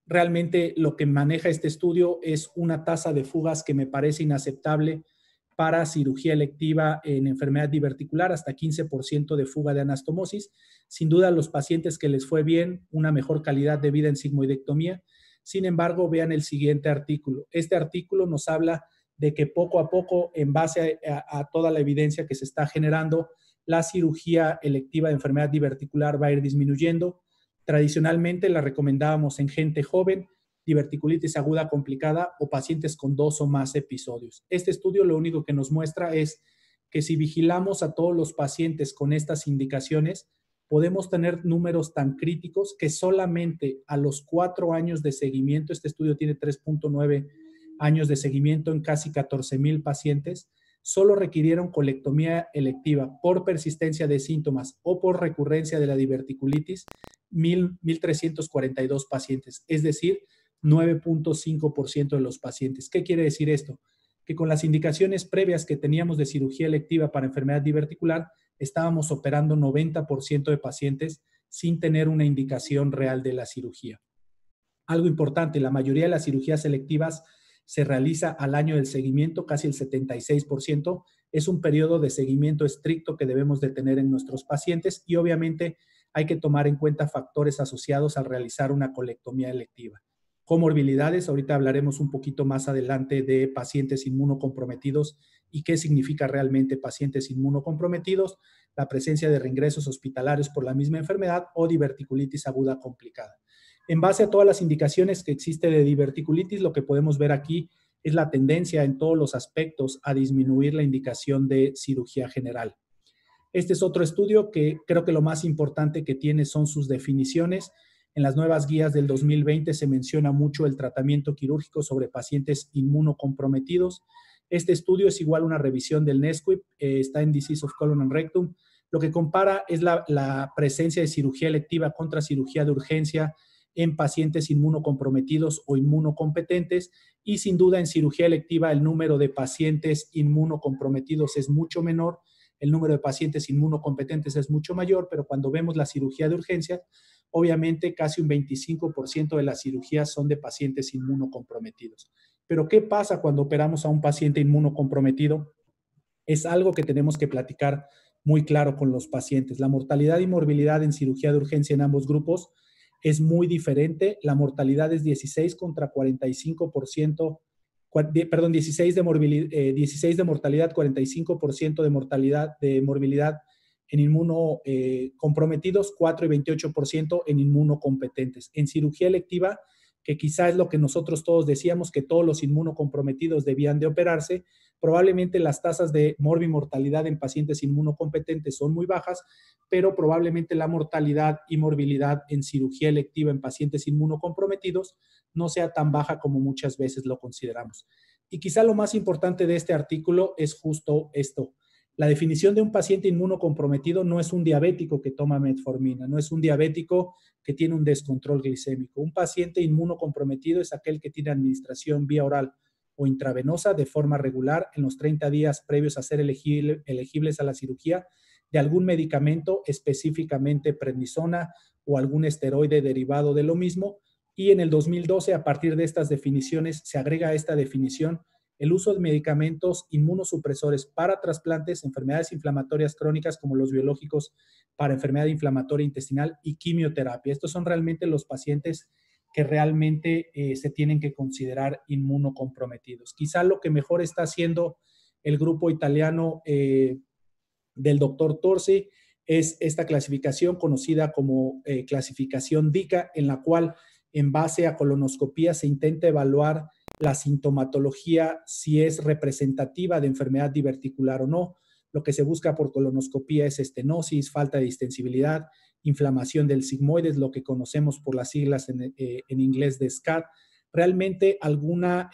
Realmente lo que maneja este estudio es una tasa de fugas que me parece inaceptable para cirugía electiva en enfermedad diverticular, hasta 15% de fuga de anastomosis. Sin duda, los pacientes que les fue bien, una mejor calidad de vida en sigmoidectomía. Sin embargo, vean el siguiente artículo. Este artículo nos habla de que poco a poco, en base a toda la evidencia que se está generando, la cirugía electiva de enfermedad diverticular va a ir disminuyendo. Tradicionalmente la recomendábamos en gente joven, diverticulitis aguda complicada o pacientes con 2 o más episodios. Este estudio lo único que nos muestra es que si vigilamos a todos los pacientes con estas indicaciones, podemos tener números tan críticos que solamente a los 4 años de seguimiento, este estudio tiene 3.9 años de seguimiento en casi 14,000 pacientes, solo requirieron colectomía electiva por persistencia de síntomas o por recurrencia de la diverticulitis 1,342 pacientes, es decir, 9.5% de los pacientes. ¿Qué quiere decir esto? Que con las indicaciones previas que teníamos de cirugía electiva para enfermedad diverticular, estábamos operando 90% de pacientes sin tener una indicación real de la cirugía. Algo importante, la mayoría de las cirugías selectivas se realiza al año del seguimiento, casi el 76%. Es un periodo de seguimiento estricto que debemos de tener en nuestros pacientes y obviamente hay que tomar en cuenta factores asociados al realizar una colectomía electiva. Comorbilidades, ahorita hablaremos un poquito más adelante de pacientes inmunocomprometidos y qué significa realmente pacientes inmunocomprometidos, la presencia de reingresos hospitalarios por la misma enfermedad o diverticulitis aguda complicada. En base a todas las indicaciones que existe de diverticulitis, lo que podemos ver aquí es la tendencia en todos los aspectos a disminuir la indicación de cirugía general. Este es otro estudio que creo que lo más importante que tiene son sus definiciones. En las nuevas guías del 2020 se menciona mucho el tratamiento quirúrgico sobre pacientes inmunocomprometidos. Este estudio es igual a una revisión del NSQIP, está en Disease of Colon and Rectum. Lo que compara es la presencia de cirugía electiva contra cirugía de urgencia en pacientes inmunocomprometidos o inmunocompetentes, y sin duda en cirugía electiva el número de pacientes inmunocomprometidos es mucho menor, el número de pacientes inmunocompetentes es mucho mayor, pero cuando vemos la cirugía de urgencia, obviamente casi un 25% de las cirugías son de pacientes inmunocomprometidos. Pero ¿qué pasa cuando operamos a un paciente inmunocomprometido? Es algo que tenemos que platicar muy claro con los pacientes. La mortalidad y morbilidad en cirugía de urgencia en ambos grupos es muy diferente. La mortalidad es 16 contra 45%, 16 de mortalidad, 45% de morbilidad en inmunocomprometidos, 4 y 28% en inmunocompetentes. En cirugía electiva, que quizá es lo que nosotros todos decíamos, que todos los inmunocomprometidos debían de operarse, probablemente las tasas de morbimortalidad en pacientes inmunocompetentes son muy bajas, pero probablemente la mortalidad y morbilidad en cirugía electiva en pacientes inmunocomprometidos no sea tan baja como muchas veces lo consideramos. Y quizá lo más importante de este artículo es justo esto. La definición de un paciente inmunocomprometido no es un diabético que toma metformina, no es un diabético que tiene un descontrol glicémico. Un paciente inmunocomprometido es aquel que tiene administración vía oral o intravenosa de forma regular en los 30 días previos a ser elegibles a la cirugía de algún medicamento, específicamente prednisona o algún esteroide derivado de lo mismo. Y en el 2012, a partir de estas definiciones, se agrega a esta definición el uso de medicamentos inmunosupresores para trasplantes, enfermedades inflamatorias crónicas como los biológicos para enfermedad inflamatoria intestinal y quimioterapia. Estos son realmente los pacientes que realmente se tienen que considerar inmunocomprometidos. Quizá lo que mejor está haciendo el grupo italiano del doctor Torsi es esta clasificación conocida como clasificación DICA, en la cual en base a colonoscopía se intenta evaluar la sintomatología, si es representativa de enfermedad diverticular o no. Lo que se busca por colonoscopía es estenosis, falta de distensibilidad, inflamación del sigmoides, lo que conocemos por las siglas en inglés de SCAD. Realmente alguna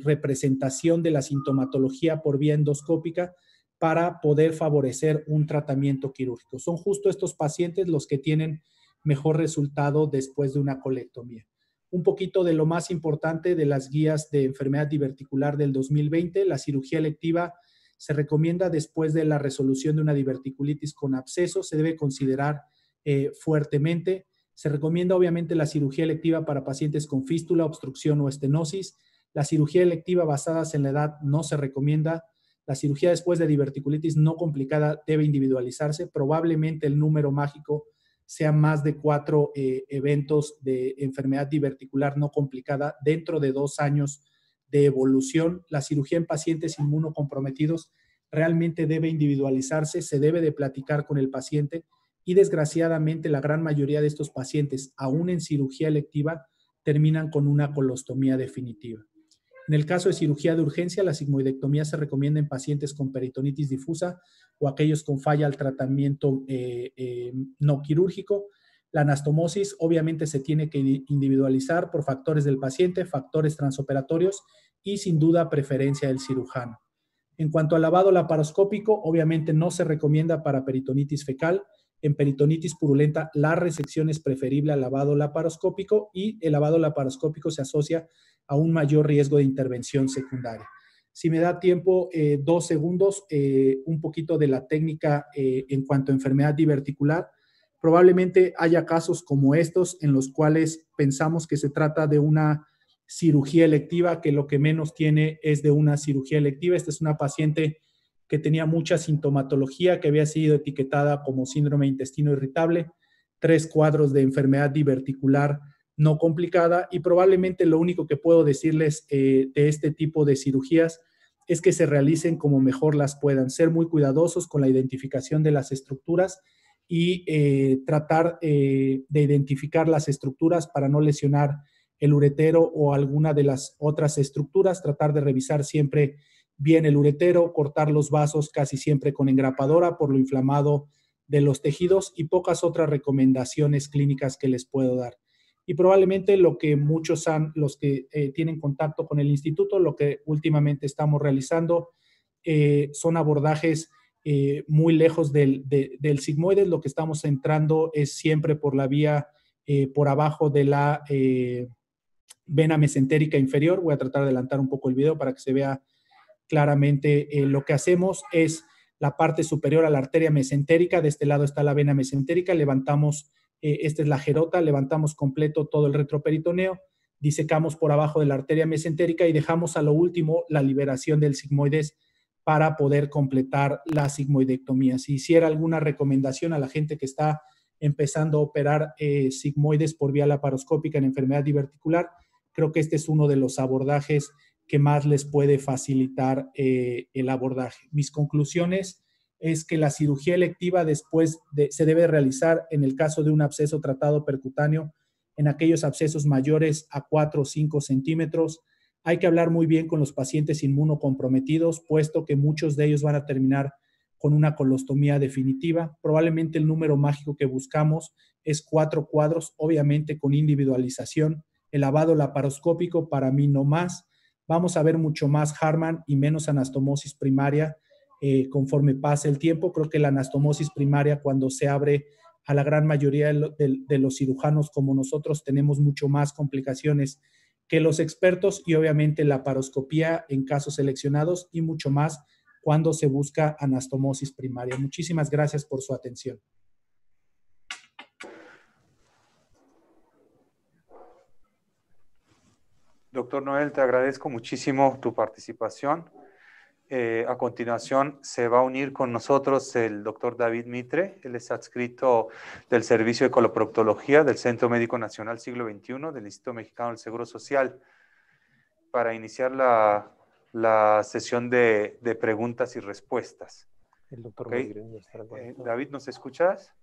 representación de la sintomatología por vía endoscópica para poder favorecer un tratamiento quirúrgico. Son justo estos pacientes los que tienen mejor resultado después de una colectomía. Un poquito de lo más importante de las guías de enfermedad diverticular del 2020, la cirugía electiva se recomienda después de la resolución de una diverticulitis con absceso, se debe considerar fuertemente. Se recomienda obviamente la cirugía electiva para pacientes con fístula, obstrucción o estenosis. La cirugía electiva basadas en la edad no se recomienda. La cirugía después de diverticulitis no complicada debe individualizarse. Probablemente el número mágico sea más de 4 eventos de enfermedad diverticular no complicada dentro de 2 años de evolución. La cirugía en pacientes inmunocomprometidos realmente debe individualizarse, se debe de platicar con el paciente y desgraciadamente la gran mayoría de estos pacientes, aún en cirugía electiva, terminan con una colostomía definitiva. En el caso de cirugía de urgencia, la sigmoidectomía se recomienda en pacientes con peritonitis difusa o aquellos con falla al tratamiento no quirúrgico. La anastomosis obviamente se tiene que individualizar por factores del paciente, factores transoperatorios y sin duda preferencia del cirujano. En cuanto al lavado laparoscópico, obviamente no se recomienda para peritonitis fecal. En peritonitis purulenta, la resección es preferible al lavado laparoscópico y el lavado laparoscópico se asocia a un mayor riesgo de intervención secundaria. Si me da tiempo, 2 segundos, un poquito de la técnica en cuanto a enfermedad diverticular. Probablemente haya casos como estos en los cuales pensamos que se trata de una cirugía electiva, que lo que menos tiene es de una cirugía electiva. Esta es una paciente que tenía mucha sintomatología, que había sido etiquetada como síndrome de intestino irritable, 3 cuadros de enfermedad diverticular no complicada y probablemente lo único que puedo decirles de este tipo de cirugías es que se realicen como mejor las puedan, ser muy cuidadosos con la identificación de las estructuras y tratar de identificar las estructuras para no lesionar el uretero o alguna de las otras estructuras, tratar de revisar siempre bien el uretero, cortar los vasos casi siempre con engrapadora por lo inflamado de los tejidos y pocas otras recomendaciones clínicas que les puedo dar. Y probablemente lo que muchos los que tienen contacto con el instituto, lo que últimamente estamos realizando son abordajes muy lejos del sigmoides. Lo que estamos entrando es siempre por la vía por abajo de la vena mesentérica inferior. Voy a tratar de adelantar un poco el video para que se vea claramente. Lo que hacemos es la parte superior a la arteria mesentérica. De este lado está la vena mesentérica. Levantamos, esta es la gerota, levantamos completo todo el retroperitoneo, disecamos por abajo de la arteria mesentérica y dejamos a lo último la liberación del sigmoides para poder completar la sigmoidectomía. Si hiciera alguna recomendación a la gente que está empezando a operar sigmoides por vía laparoscópica en enfermedad diverticular, creo que este es uno de los abordajes que más les puede facilitar el abordaje. Mis conclusiones es que la cirugía electiva se debe realizar en el caso de un absceso tratado percutáneo, en aquellos abscesos mayores a 4 o 5 centímetros. Hay que hablar muy bien con los pacientes inmunocomprometidos, puesto que muchos de ellos van a terminar con una colostomía definitiva. Probablemente el número mágico que buscamos es 4 cuadros, obviamente con individualización. El lavado laparoscópico para mí no más. Vamos a ver mucho más Hartmann y menos anastomosis primaria conforme pase el tiempo. Creo que la anastomosis primaria, cuando se abre a la gran mayoría de los cirujanos como nosotros, tenemos mucho más complicaciones que los expertos, y obviamente la laparoscopía en casos seleccionados y mucho más cuando se busca anastomosis primaria. Muchísimas gracias por su atención. Doctor Noel, te agradezco muchísimo tu participación. A continuación se va a unir con nosotros el doctor David Mitre. Él es adscrito del Servicio de Coloproctología del Centro Médico Nacional Siglo XXI del Instituto Mexicano del Seguro Social, para iniciar la sesión de preguntas y respuestas. El doctor ¿Okay? Melgrin, David, ¿nos escuchas?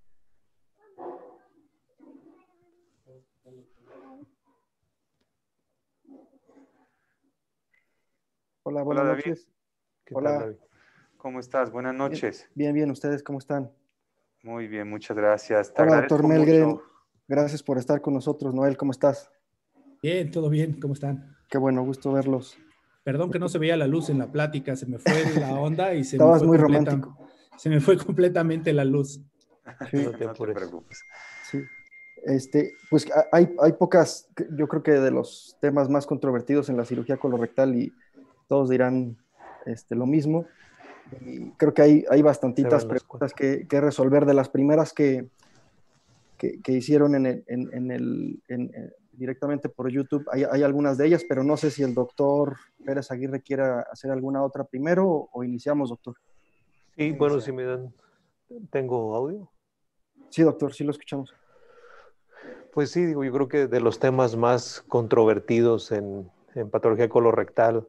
Hola, buenas David. noches. ¿Qué Hola. tal, David? ¿Cómo estás? Buenas noches. Bien, bien. ¿Ustedes cómo están? Muy bien, muchas gracias. Te Hola, agradezco doctor Melgren. mucho. Gracias por estar con nosotros. Noel, ¿cómo estás? Bien, todo bien. ¿Cómo están? Qué bueno, gusto verlos. Perdón que no se veía la luz en la plática. Se me fue la onda y Estabas muy romántico. Se me fue completamente la luz. Sí. No te preocupes. Sí. Pues hay pocas, yo creo que de los temas más controvertidos en la cirugía colorectal, y todos dirán lo mismo. Y creo que hay bastantitas preguntas que resolver. De las primeras que hicieron directamente por YouTube, hay algunas de ellas, pero no sé si el doctor Pérez Aguirre quiera hacer alguna otra primero o iniciamos, doctor. Sí, bueno, si me dan... ¿Tengo audio? Sí, doctor, sí lo escuchamos. Pues sí, digo, yo creo que de los temas más controvertidos en patología colorectal,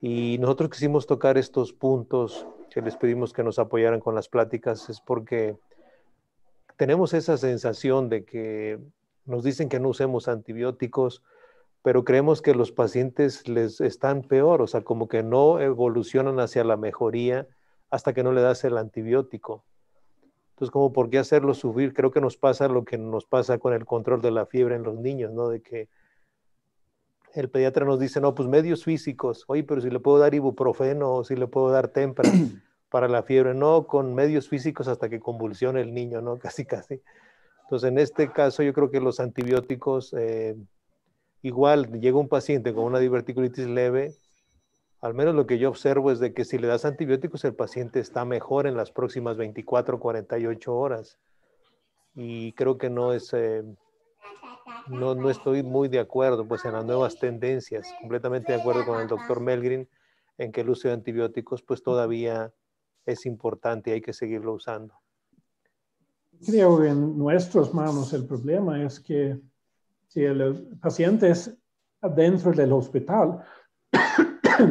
y nosotros quisimos tocar estos puntos que les pedimos que nos apoyaran con las pláticas, es porque tenemos esa sensación de que nos dicen que no usemos antibióticos, pero creemos que los pacientes les están peor, o sea, como que no evolucionan hacia la mejoría hasta que no le das el antibiótico. Entonces, como por qué hacerlo sufrir. Creo que nos pasa lo que nos pasa con el control de la fiebre en los niños, ¿no? De que el pediatra nos dice, no, pues medios físicos. Oye, pero si le puedo dar ibuprofeno o si le puedo dar Tempra para la fiebre. No, con medios físicos hasta que convulsione el niño, ¿no? Casi, casi. Entonces, en este caso, yo creo que los antibióticos, igual llega un paciente con una diverticulitis leve, al menos lo que yo observo es de que si le das antibióticos, el paciente está mejor en las próximas 24 o 48 horas. Y creo que no es... No estoy muy de acuerdo pues en las nuevas tendencias, completamente de acuerdo con el doctor Melgrin en que el uso de antibióticos pues todavía es importante y hay que seguirlo usando. Creo que en nuestras manos el problema es que si el paciente es dentro del hospital,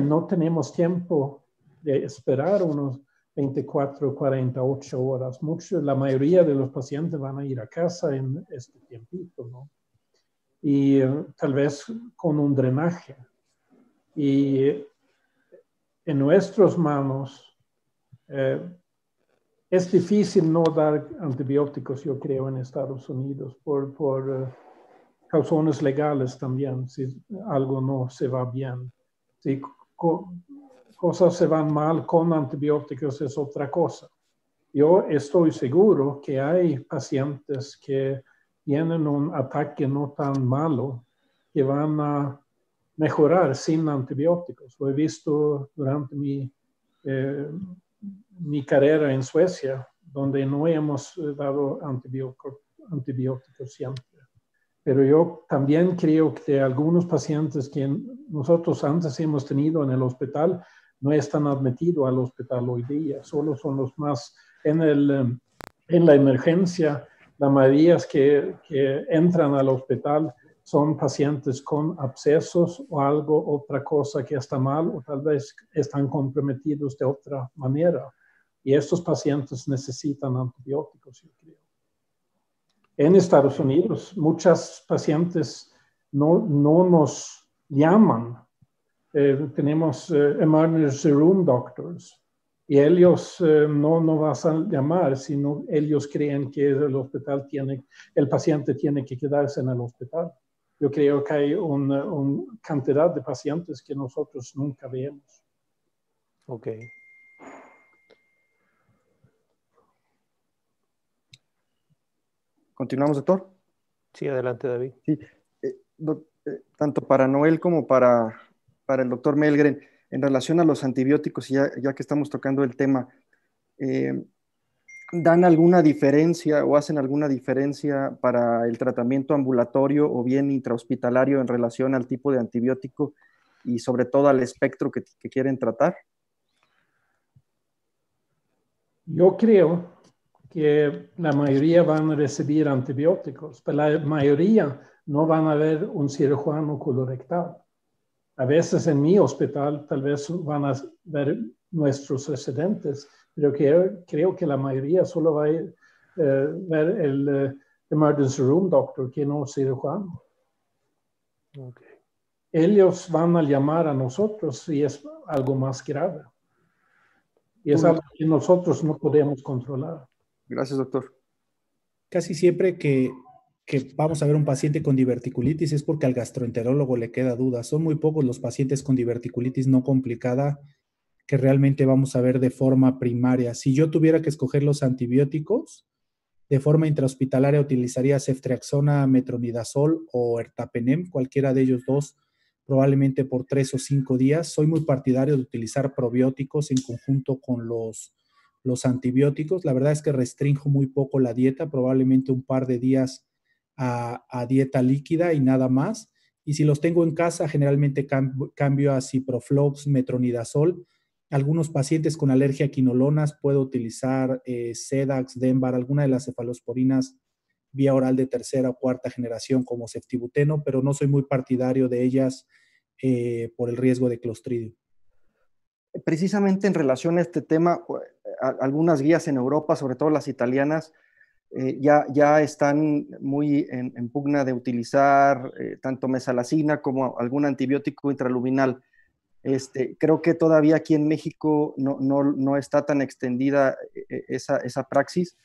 no tenemos tiempo de esperar unos 24 o 48 horas. La mayoría de los pacientes van a ir a casa en este tiempito, ¿no? Y tal vez con un drenaje. Y en nuestras manos es difícil no dar antibióticos, yo creo, en Estados Unidos por razones legales también, si algo no se va bien. Si cosas se van mal con antibióticos es otra cosa. Yo estoy seguro que hay pacientes que tienen un ataque no tan malo que van a mejorar sin antibióticos. Lo he visto durante mi carrera en Suecia, donde no hemos dado antibióticos siempre. Pero yo también creo que algunos pacientes que nosotros antes hemos tenido en el hospital no están admitidos al hospital hoy día, solo son los más en la emergencia. La mayoría que entran al hospital son pacientes con abscesos o otra cosa que está mal, o tal vez están comprometidos de otra manera. y estos pacientes necesitan antibióticos, yo creo. En Estados Unidos, muchos pacientes no nos llaman. Tenemos emergency room doctors, y ellos no van a llamar, sino ellos creen que el paciente tiene que quedarse en el hospital. Yo creo que hay una cantidad de pacientes que nosotros nunca vemos. Ok. ¿Continuamos, doctor? Sí, adelante, David. Sí. Tanto para Noel como para el doctor Mellgren, en relación a los antibióticos, ya que estamos tocando el tema, ¿dan alguna diferencia o hacen alguna diferencia para el tratamiento ambulatorio o bien intrahospitalario en relación al tipo de antibiótico y sobre todo al espectro que quieren tratar? Yo creo que la mayoría van a recibir antibióticos, pero la mayoría no van a ver un cirujano colorectal. A veces en mi hospital tal vez van a ver nuestros residentes, pero creo que la mayoría solo va a ver el emergency room doctor, que no es cirujano. Okay. Ellos van a llamar a nosotros si es algo más grave. Y es algo que nosotros no podemos controlar. Gracias, doctor. Casi siempre que vamos a ver un paciente con diverticulitis es porque al gastroenterólogo le queda duda. Son muy pocos los pacientes con diverticulitis no complicada que realmente vamos a ver de forma primaria. Si yo tuviera que escoger los antibióticos, de forma intrahospitalaria utilizaría ceftriaxona, metronidazol o ertapenem, cualquiera de ellos dos, probablemente por 3 o 5 días. Soy muy partidario de utilizar probióticos en conjunto con los antibióticos. La verdad es que restringo muy poco la dieta, probablemente un par de días a dieta líquida y nada más. Y si los tengo en casa, generalmente cambio a ciproflox, metronidazol. Algunos pacientes con alergia a quinolonas puedo utilizar Sedax, Denbar, alguna de las cefalosporinas vía oral de tercera o cuarta generación como ceftibuteno, pero no soy muy partidario de ellas por el riesgo de Clostridium. Precisamente en relación a este tema, algunas guías en Europa, sobre todo las italianas, ya están muy en pugna de utilizar tanto mesalazina como algún antibiótico intraluminal. Creo que todavía aquí en México no está tan extendida esa praxis,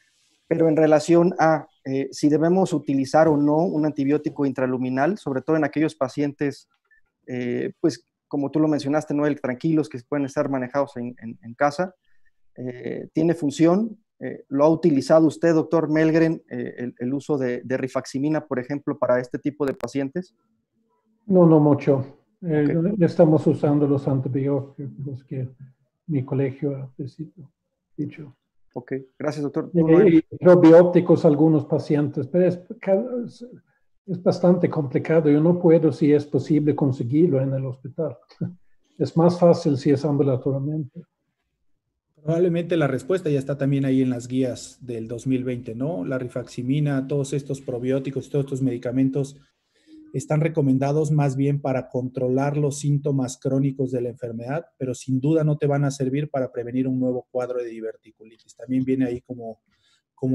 pero en relación a si debemos utilizar o no un antibiótico intraluminal, sobre todo en aquellos pacientes, pues como tú lo mencionaste, Noel, tranquilos, que pueden estar manejados en casa, tiene función. ¿Lo ha utilizado usted, doctor Mellgren, el uso de rifaximina, por ejemplo, para este tipo de pacientes? No mucho. Okay. Estamos usando los antibióticos que mi colegio ha dicho. Ok, gracias, doctor. Y probióticos algunos pacientes, pero es bastante complicado. Yo no puedo, si es posible, conseguirlo en el hospital. Es más fácil si es ambulatoriamente. Probablemente la respuesta ya está también ahí en las guías del 2020, ¿no? La rifaximina, todos estos probióticos, todos estos medicamentos están recomendados más bien para controlar los síntomas crónicos de la enfermedad, pero sin duda no te van a servir para prevenir un nuevo cuadro de diverticulitis. También viene ahí como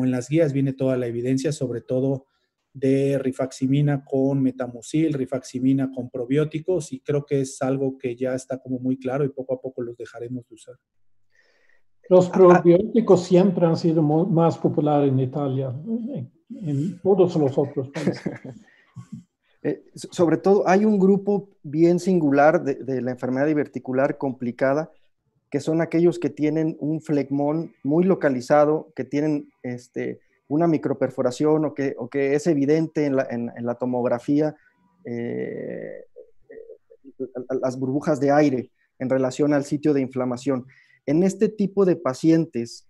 en las guías, viene toda la evidencia, sobre todo de rifaximina con metamucil, rifaximina con probióticos, y creo que es algo que ya está como muy claro y poco a poco los dejaremos de usar. Los probióticos siempre han sido más populares en Italia, en todos los otros países. Sobre todo, hay un grupo bien singular de la enfermedad diverticular complicada, que son aquellos que tienen un flegmón muy localizado, que tienen una microperforación o que es evidente en la tomografía, las burbujas de aire en relación al sitio de inflamación. En este tipo de pacientes,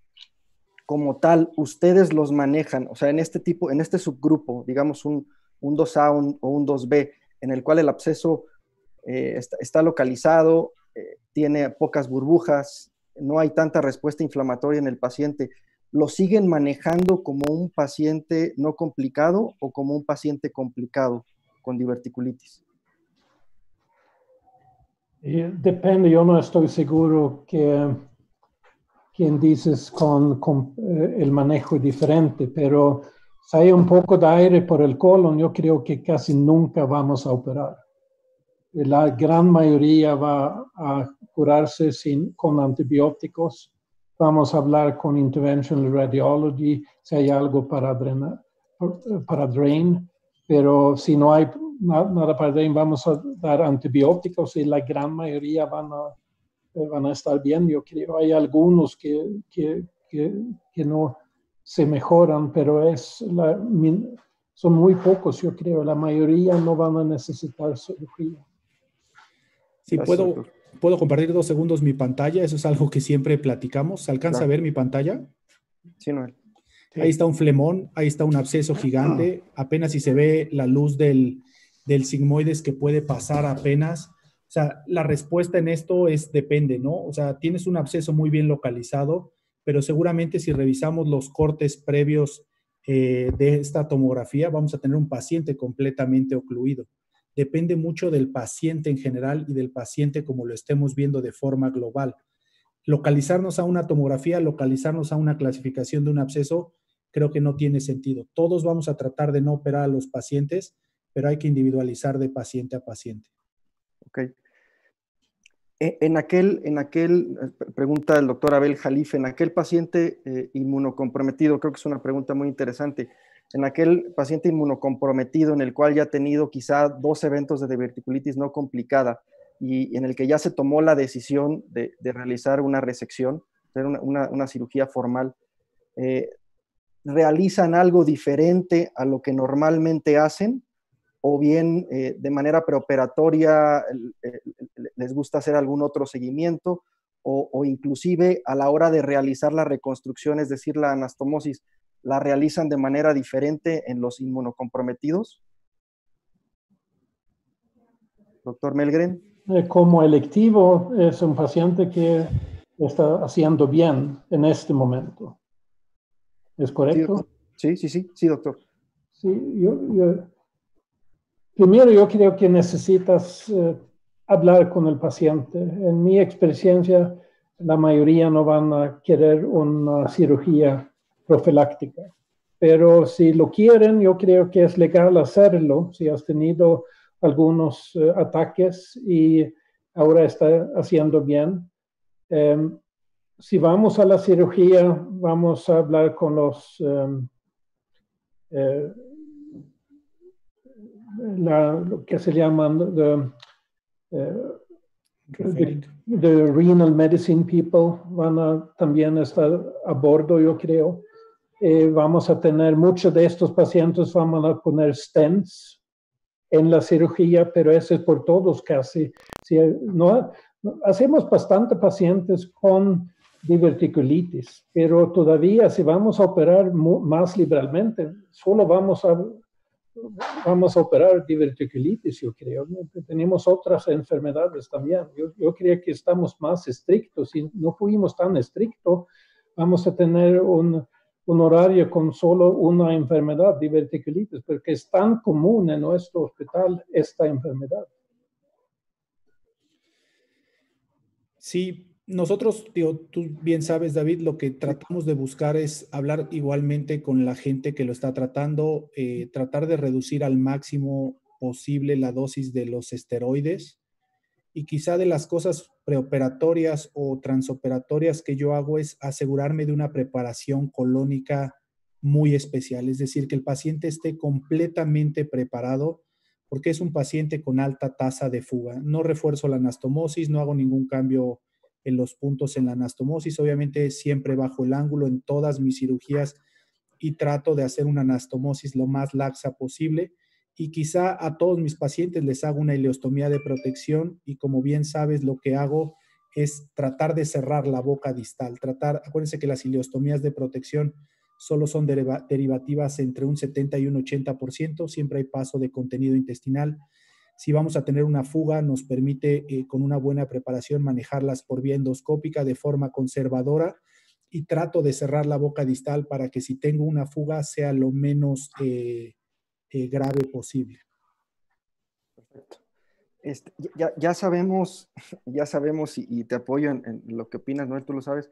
como tal, ustedes los manejan, o sea, en este subgrupo, digamos un 2A o un 2B, en el cual el absceso está localizado, tiene pocas burbujas, no hay tanta respuesta inflamatoria en el paciente, ¿lo siguen manejando como un paciente no complicado o como un paciente complicado con diverticulitis? Depende, yo no estoy seguro que quien dices con el manejo diferente, pero si hay un poco de aire por el colon, yo creo que casi nunca vamos a operar. La gran mayoría va a curarse con antibióticos. Vamos a hablar con Interventional Radiology si hay algo para drain, pero si no hay nada para drain, vamos a dar antibióticos y la gran mayoría van a estar bien. Yo creo hay algunos que no se mejoran, pero son muy pocos, yo creo. La mayoría no van a necesitar cirugía. Sí, puedo compartir 2 segundos mi pantalla. Eso es algo que siempre platicamos. ¿Se alcanza a ver mi pantalla? Sí, Noel. Sí. Ahí está un flemón, ahí está un absceso gigante. Apenas si se ve la luz del sigmoides que puede pasar apenas. O sea, la respuesta en esto depende, ¿no? O sea, tienes un absceso muy bien localizado, pero seguramente si revisamos los cortes previos de esta tomografía, vamos a tener un paciente completamente ocluido. Depende mucho del paciente en general y del paciente como lo estemos viendo de forma global. Localizarnos a una tomografía, localizarnos a una clasificación de un absceso, creo que no tiene sentido. Todos vamos a tratar de no operar a los pacientes, pero hay que individualizar de paciente a paciente. Ok. Pregunta el doctor Abel Jalife, en aquel paciente inmunocomprometido, creo que es una pregunta muy interesante, en aquel paciente inmunocomprometido en el cual ya ha tenido quizá 2 eventos de diverticulitis no complicada y en el que ya se tomó la decisión de realizar una resección, hacer una cirugía formal, ¿realizan algo diferente a lo que normalmente hacen? ¿O bien de manera preoperatoria les gusta hacer algún otro seguimiento? O inclusive a la hora de realizar la reconstrucción, es decir, la anastomosis, ¿la realizan de manera diferente en los inmunocomprometidos? Doctor Mellgren. Como electivo, es un paciente que está haciendo bien en este momento. ¿Es correcto? Sí, doctor. Sí, primero yo creo que necesitas hablar con el paciente. En mi experiencia, la mayoría no van a querer una cirugía profiláctica. Pero si lo quieren, yo creo que es legal hacerlo. Si has tenido algunos ataques y ahora está haciendo bien. Si vamos a la cirugía, vamos a hablar con los lo que se llaman the renal medicine people van a también estar a bordo, yo creo. Vamos a tener muchos de estos pacientes, vamos a poner stents en la cirugía, pero eso es por todos casi. Si hacemos bastante pacientes con diverticulitis, pero todavía si vamos a operar más liberalmente, solo vamos a operar diverticulitis, yo creo. Tenemos otras enfermedades también. Yo creo que estamos más estrictos. Si no fuimos tan estrictos, vamos a tener un horario con solo una enfermedad, diverticulitis, porque es tan común en nuestro hospital esta enfermedad. Sí, nosotros, tú bien sabes, David, lo que tratamos de buscar es hablar igualmente con la gente que lo está tratando, tratar de reducir al máximo posible la dosis de los esteroides y quizá de las cosas preoperatorias o transoperatorias que yo hago es asegurarme de una preparación colónica muy especial, es decir, que el paciente esté completamente preparado porque es un paciente con alta tasa de fuga. No refuerzo la anastomosis, no hago ningún cambio en los puntos en la anastomosis, obviamente siempre bajo el ángulo en todas mis cirugías y trato de hacer una anastomosis lo más laxa posible y quizá a todos mis pacientes les hago una ileostomía de protección y como bien sabes lo que hago es tratar de cerrar la boca distal, acuérdense que las ileostomías de protección solo son derivativas entre un 70 y un 80%, siempre hay paso de contenido intestinal. Si vamos a tener una fuga, nos permite con una buena preparación manejarlas por vía endoscópica de forma conservadora y trato de cerrar la boca distal para que si tengo una fuga sea lo menos grave posible. Perfecto. Ya sabemos y te apoyo en lo que opinas, Noel, tú lo sabes,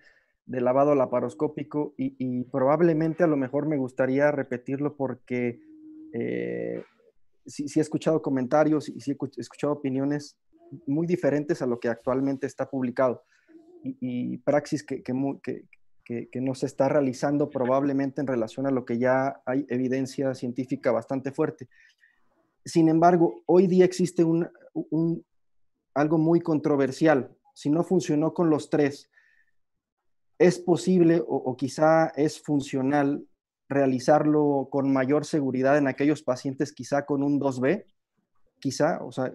de lavado laparoscópico y probablemente a lo mejor me gustaría repetirlo porque sí he escuchado comentarios y sí he escuchado opiniones muy diferentes a lo que actualmente está publicado y praxis que no se está realizando probablemente en relación a lo que ya hay evidencia científica bastante fuerte. Sin embargo, hoy día existe algo muy controversial. Si no funcionó con los 3, ¿es posible o quizá es funcional realizarlo con mayor seguridad en aquellos pacientes quizá con un 2B? Quizá, o sea,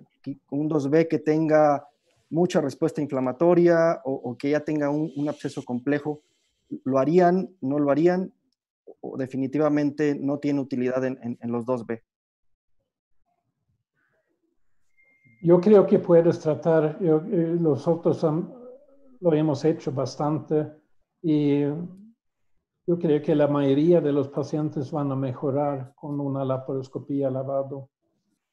un 2B que tenga mucha respuesta inflamatoria o que ya tenga un absceso complejo. ¿Lo harían? ¿No lo harían? ¿O definitivamente no tiene utilidad en los 2B? Yo creo que puedes tratar, nosotros lo hemos hecho bastante y yo creo que la mayoría de los pacientes van a mejorar con una laparoscopía lavado.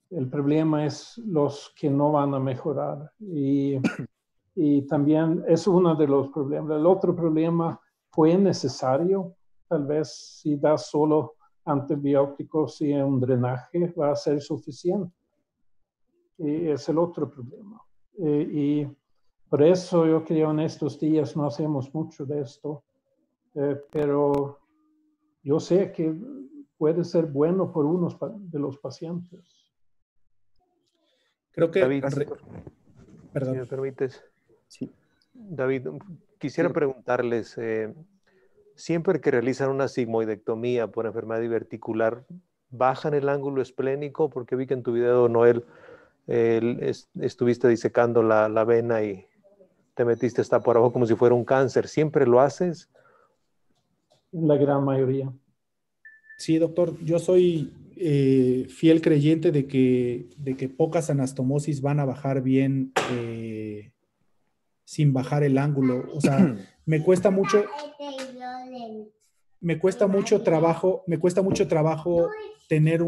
El problema es los que no van a mejorar y también es uno de los problemas. El otro problema fue necesario, tal vez si das solo antibióticos y un drenaje va a ser suficiente. Y es el otro problema. Y por eso yo creo en estos días no hacemos mucho de esto, pero yo sé que puede ser bueno por unos de los pacientes. Creo que... David, perdón. si me permites. Sí. David, quisiera preguntarles, siempre que realizan una sigmoidectomía por enfermedad diverticular, ¿bajan el ángulo esplénico? Porque vi que en tu video, Noel, estuviste disecando la vena y te metiste hasta por abajo como si fuera un cáncer. ¿Siempre lo haces? La gran mayoría. Sí, doctor, yo soy fiel creyente de que pocas anastomosis van a bajar bien sin bajar el ángulo. O sea, me cuesta mucho trabajo tener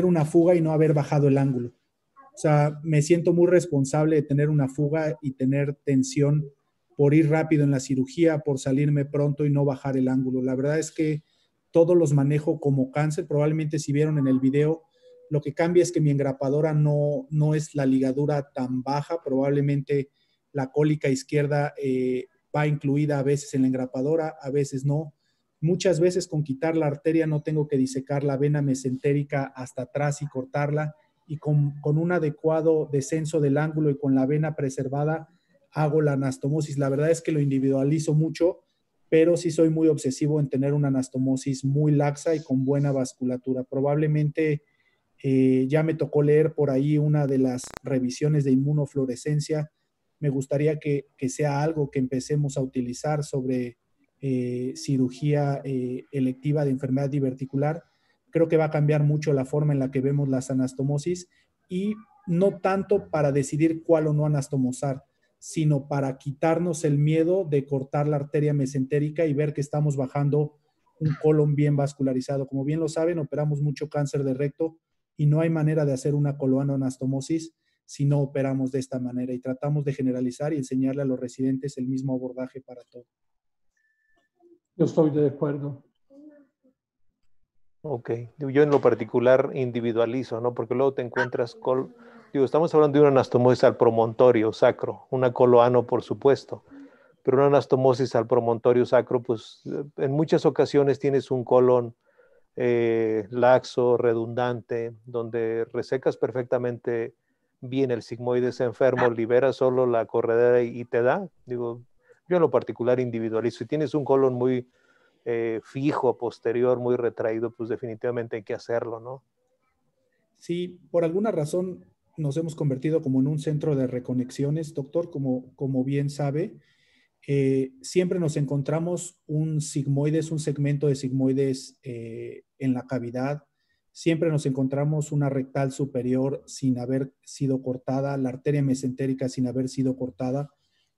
una fuga y no haber bajado el ángulo. O sea, me siento muy responsable de tener una fuga y tener tensión por ir rápido en la cirugía, por salirme pronto y no bajar el ángulo. La verdad es que todos los manejo como cáncer. Probablemente si vieron en el video, lo que cambia es que mi engrapadora no es la ligadura tan baja. Probablemente la cólica izquierda va incluida a veces en la engrapadora, a veces no. Muchas veces con quitar la arteria no tengo que disecar la vena mesentérica hasta atrás y cortarla, y con un adecuado descenso del ángulo y con la vena preservada hago la anastomosis. La verdad es que lo individualizo mucho, pero sí soy muy obsesivo en tener una anastomosis muy laxa y con buena vasculatura. Probablemente ya me tocó leer por ahí una de las revisiones de inmunofluorescencia. Me gustaría que sea algo que empecemos a utilizar sobre cirugía electiva de enfermedad diverticular. Creo que va a cambiar mucho la forma en la que vemos las anastomosis, y no tanto para decidir cuál o no anastomosar, sino para quitarnos el miedo de cortar la arteria mesentérica y ver que estamos bajando un colon bien vascularizado. Como bien lo saben, operamos mucho cáncer de recto y no hay manera de hacer una coloanoanastomosis si no operamos de esta manera, y tratamos de generalizar y enseñarle a los residentes el mismo abordaje para todo. Yo estoy de acuerdo. Ok, yo en lo particular individualizo, ¿no? Porque luego te encuentras estamos hablando de una anastomosis al promontorio sacro, una coloano por supuesto, pero una anastomosis al promontorio sacro, pues en muchas ocasiones tienes un colon laxo, redundante, donde resecas perfectamente bien el sigmoides enfermo, liberas solo la corredera y te da. Digo, yo en lo particular individualizo. Si tienes un colon muy fijo, posterior, muy retraído, pues definitivamente hay que hacerlo, ¿no? Sí, por alguna razón nos hemos convertido como en un centro de reconexiones, doctor, como bien sabe. Siempre nos encontramos un sigmoides, un segmento de sigmoides en la cavidad. Siempre nos encontramos una rectal superior sin haber sido cortada, la arteria mesentérica sin haber sido cortada,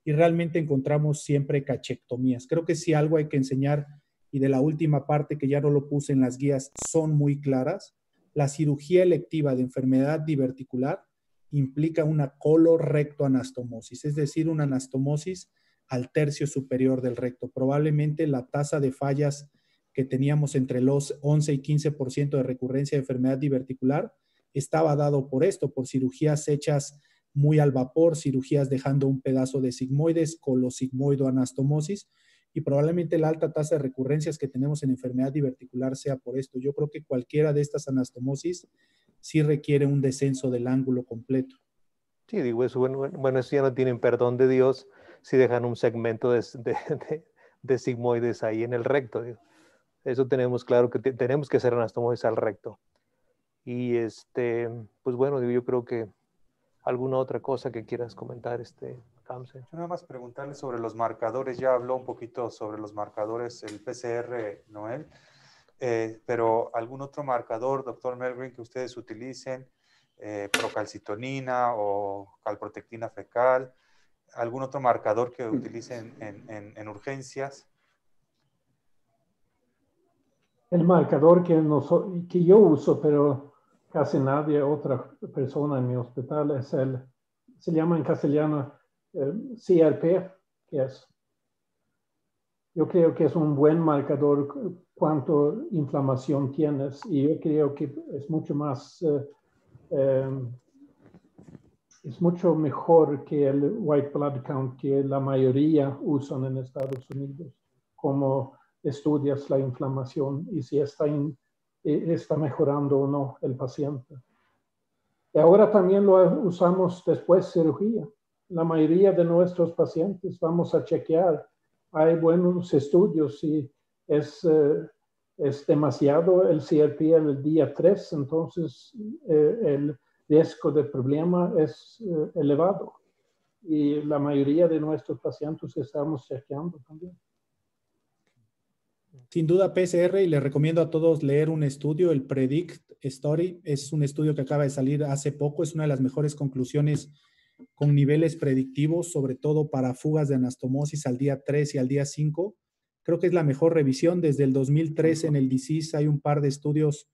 y realmente encontramos siempre cachectomías. Creo que si algo hay que enseñar, y de la última parte que ya no lo puse en las guías, son muy claras. La cirugía electiva de enfermedad diverticular implica una colorectoanastomosis, es decir, una anastomosis al tercio superior del recto. Probablemente la tasa de fallas que teníamos entre los 11 y 15% de recurrencia de enfermedad diverticular estaba dado por esto, por cirugías hechas muy al vapor, cirugías dejando un pedazo de sigmoides, colosigmoidoanastomosis, y probablemente la alta tasa de recurrencias que tenemos en enfermedad diverticular sea por esto. Yo creo que cualquiera de estas anastomosis sí requiere un descenso del ángulo completo. Sí, digo eso, bueno, eso ya no tienen perdón de Dios si dejan un segmento de sigmoides ahí en el recto. Digo. Eso tenemos claro que tenemos que hacer anastomosis al recto. Y pues bueno, digo, yo creo que alguna otra cosa que quieras comentar, Kamse. Yo nada más preguntarle sobre los marcadores. Ya habló un poquito sobre los marcadores, el PCR, Noel. Pero algún otro marcador, doctor Melgrin, que ustedes utilicen, procalcitonina o calprotectina fecal, algún otro marcador que utilicen en urgencias. El marcador que yo uso, pero casi nadie, otra persona en mi hospital, se llama en castellano CRP, yo creo que es un buen marcador cuánto inflamación tienes, y yo creo que es mucho más, es mucho mejor que el white blood count que la mayoría usan en Estados Unidos, como estudias la inflamación y si está mejorando o no el paciente. Y ahora también lo usamos después de cirugía. La mayoría de nuestros pacientes vamos a chequear. Hay buenos estudios si es demasiado el CRP el día 3, entonces el riesgo de problema es elevado. Y la mayoría de nuestros pacientes estamos chequeando también. Sin duda PCR, y les recomiendo a todos leer un estudio, el PREDICT Study. Es un estudio que acaba de salir hace poco, es una de las mejores conclusiones con niveles predictivos, sobre todo para fugas de anastomosis al día 3 y al día 5. Creo que es la mejor revisión. Desde el 2013 en el DCIS hay un par de estudios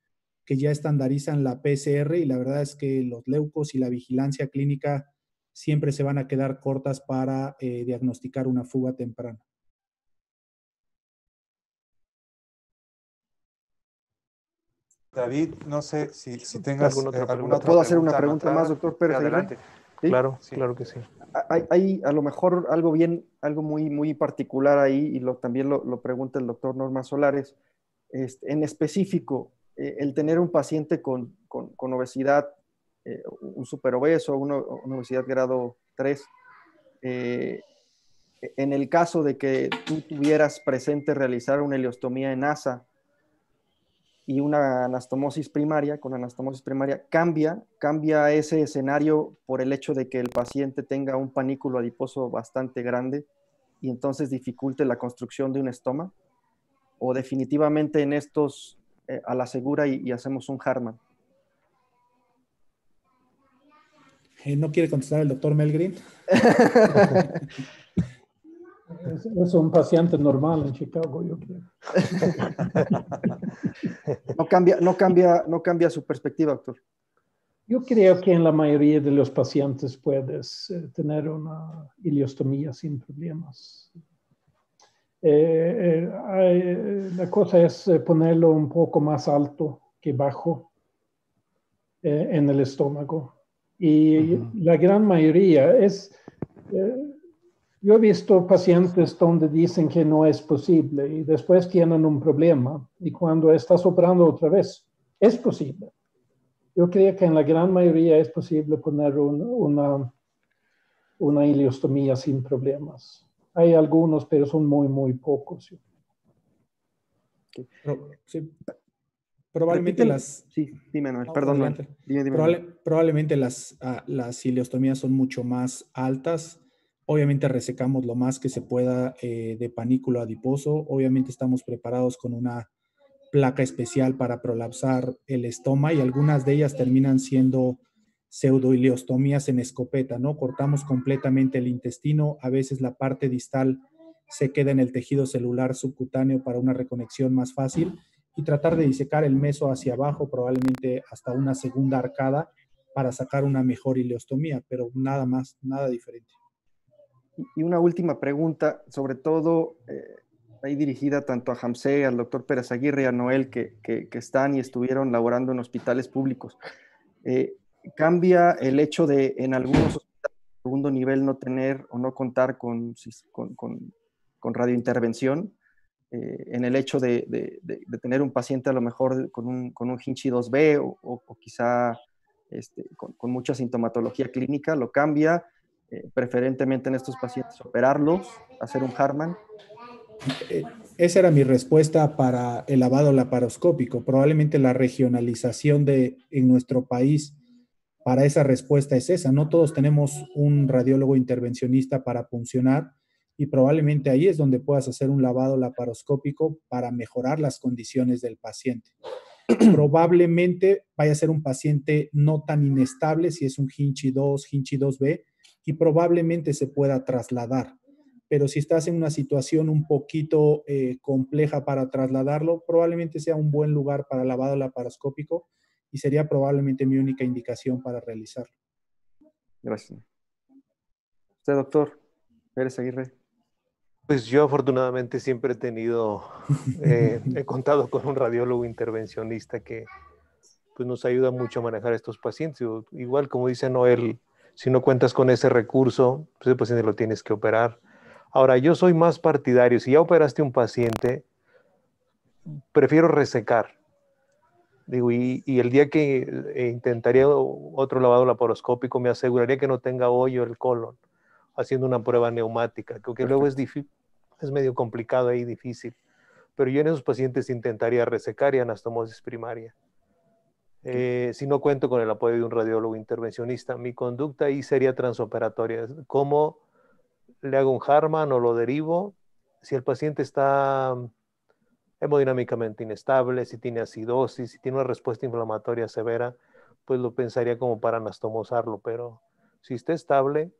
que ya estandarizan la PCR, y la verdad es que los leucos y la vigilancia clínica siempre se van a quedar cortas para diagnosticar una fuga temprana. David, no sé si tengas alguna otra pregunta. ¿Puedo hacer una pregunta más, doctor Pérez? Sí, adelante. ¿Sí? Claro, sí. Claro que sí. Hay a lo mejor algo muy, muy particular ahí, y también lo pregunta el doctor Norma Solares. En específico, el tener un paciente con obesidad, un superobeso, una obesidad grado 3, en el caso de que tú tuvieras presente realizar una ileostomía en asa y una anastomosis primaria, cambia ese escenario por el hecho de que el paciente tenga un panículo adiposo bastante grande y entonces dificulte la construcción de un estoma, o definitivamente en estos a la segura y hacemos un Hartmann. ¿No quiere contestar el doctor Melgrin? Es un paciente normal en Chicago, yo creo. No cambia su perspectiva, doctor. Yo creo que en la mayoría de los pacientes puedes tener una ileostomía sin problemas. La cosa es ponerlo un poco más alto que bajo en el estómago. Y la gran mayoría es... yo he visto pacientes donde dicen que no es posible y después tienen un problema, y cuando estás operando otra vez, es posible. Yo creo que en la gran mayoría es posible poner una ileostomía sin problemas. Hay algunos, pero son muy, muy pocos. Sí. Probablemente Sí, dime, Noel, perdón. Probablemente las ileostomías son mucho más altas. Obviamente resecamos lo más que se pueda de panículo adiposo. Obviamente estamos preparados con una placa especial para prolapsar el estoma, y algunas de ellas terminan siendo pseudoileostomías en escopeta, ¿no? Cortamos completamente el intestino, a veces la parte distal se queda en el tejido celular subcutáneo para una reconexión más fácil, y tratar de disecar el meso hacia abajo, probablemente hasta una segunda arcada, para sacar una mejor ileostomía, pero nada más, nada diferente. Y una última pregunta, sobre todo ahí dirigida tanto a Hamse, al doctor Pérez Aguirre y a Noel, que están y estuvieron laborando en hospitales públicos. ¿Cambia el hecho de en algunos hospitales de segundo nivel no tener o no contar con radiointervención? En el hecho de tener un paciente a lo mejor con un Hinchi 2B o quizá con mucha sintomatología clínica, lo cambia, preferentemente en estos pacientes operarlos, hacer un Harman. Esa era mi respuesta para el lavado laparoscópico. Probablemente la regionalización en nuestro país para esa respuesta es esa. No todos tenemos un radiólogo intervencionista para puncionar y probablemente ahí es donde puedas hacer un lavado laparoscópico para mejorar las condiciones del paciente. Probablemente vaya a ser un paciente no tan inestable si es un Hinchi 2, Hinchi 2B y probablemente se pueda trasladar. Pero si estás en una situación un poquito compleja para trasladarlo, probablemente sea un buen lugar para lavado laparoscópico y sería probablemente mi única indicación para realizarlo. Gracias. Usted, doctor Pérez Aguirre. Pues yo afortunadamente siempre he contado con un radiólogo intervencionista que pues, nos ayuda mucho a manejar estos pacientes. Igual como dice Noel, si no cuentas con ese recurso, pues el paciente lo tienes que operar. Ahora, yo soy más partidario. Si ya operaste un paciente, prefiero resecar. Digo, y el día que intentaría otro lavado laparoscópico, me aseguraría que no tenga hoyo el colon, haciendo una prueba neumática, que luego es medio complicado y difícil. Pero yo en esos pacientes intentaría resecar y anastomosis primaria. Si no cuento con el apoyo de un radiólogo intervencionista, mi conducta ahí sería transoperatoria. ¿Cómo le hago un Harman o lo derivo? Si el paciente está hemodinámicamente inestable, si tiene acidosis, si tiene una respuesta inflamatoria severa, pues lo pensaría como para anastomosarlo, pero si está estable,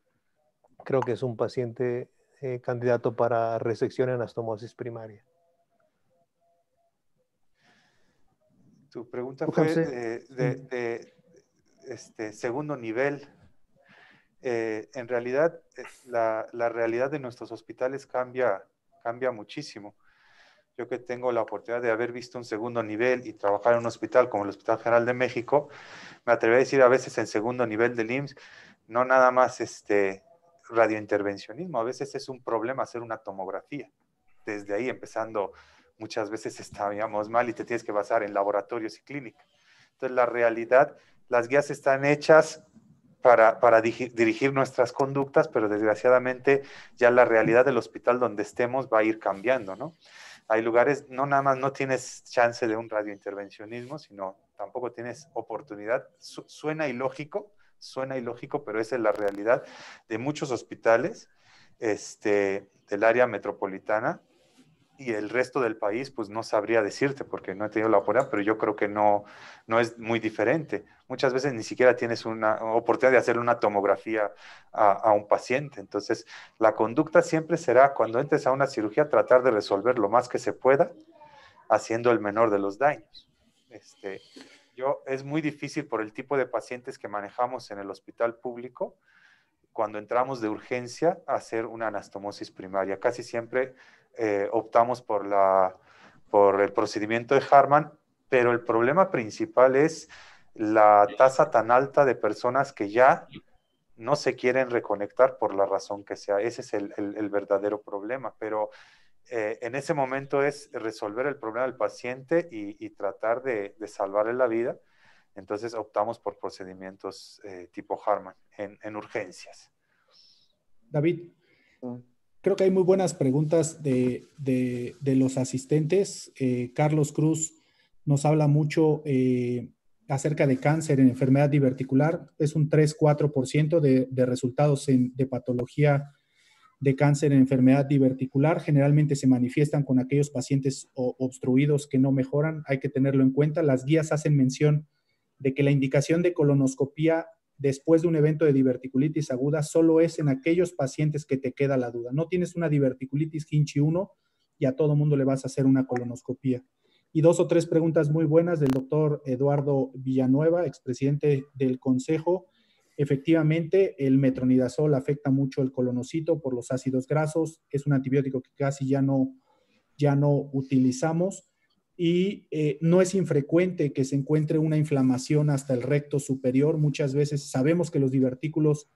creo que es un paciente candidato para resección y anastomosis primaria. Tu pregunta fue de segundo nivel. En realidad, la realidad de nuestros hospitales cambia muchísimo. Yo que tengo la oportunidad de haber visto un segundo nivel y trabajar en un hospital como el Hospital General de México, me atrevo a decir a veces en segundo nivel del IMSS, no nada más radiointervencionismo, a veces es un problema hacer una tomografía. Desde ahí empezando, muchas veces estábamos mal y te tienes que basar en laboratorios y clínica. Entonces la realidad, las guías están hechas para dirigir nuestras conductas, pero desgraciadamente ya la realidad del hospital donde estemos va a ir cambiando, ¿no? Hay lugares, no nada más no tienes chance de un radiointervencionismo, sino tampoco tienes oportunidad. Suena ilógico, pero esa es la realidad de muchos hospitales del área metropolitana y el resto del país, pues no sabría decirte porque no he tenido la oportunidad, pero yo creo que no es muy diferente. Muchas veces ni siquiera tienes una oportunidad de hacer una tomografía a un paciente. Entonces, la conducta siempre será, cuando entres a una cirugía, tratar de resolver lo más que se pueda, haciendo el menor de los daños. Es muy difícil por el tipo de pacientes que manejamos en el hospital público, cuando entramos de urgencia, hacer una anastomosis primaria. Casi siempre optamos por el procedimiento de Harman, pero el problema principal es la tasa tan alta de personas que ya no se quieren reconectar por la razón que sea. Ese es el verdadero problema, pero en ese momento es resolver el problema del paciente y tratar de salvarle la vida. Entonces optamos por procedimientos tipo Harman en urgencias. David, creo que hay muy buenas preguntas de los asistentes. Carlos Cruz nos habla mucho acerca de cáncer en enfermedad diverticular. Es un 3-4% de resultados de patología de cáncer en enfermedad diverticular. Generalmente se manifiestan con aquellos pacientes obstruidos que no mejoran. Hay que tenerlo en cuenta. Las guías hacen mención de que la indicación de colonoscopía después de un evento de diverticulitis aguda solo es en aquellos pacientes que te queda la duda. No tienes una diverticulitis Hinchi 1 y a todo mundo le vas a hacer una colonoscopía. Y 2 o 3 preguntas muy buenas del doctor Eduardo Villanueva, expresidente del Consejo. Efectivamente, el metronidazol afecta mucho el colonocito por los ácidos grasos. Es un antibiótico que casi ya no utilizamos. Y no es infrecuente que se encuentre una inflamación hasta el recto superior. Muchas veces sabemos que los divertículos,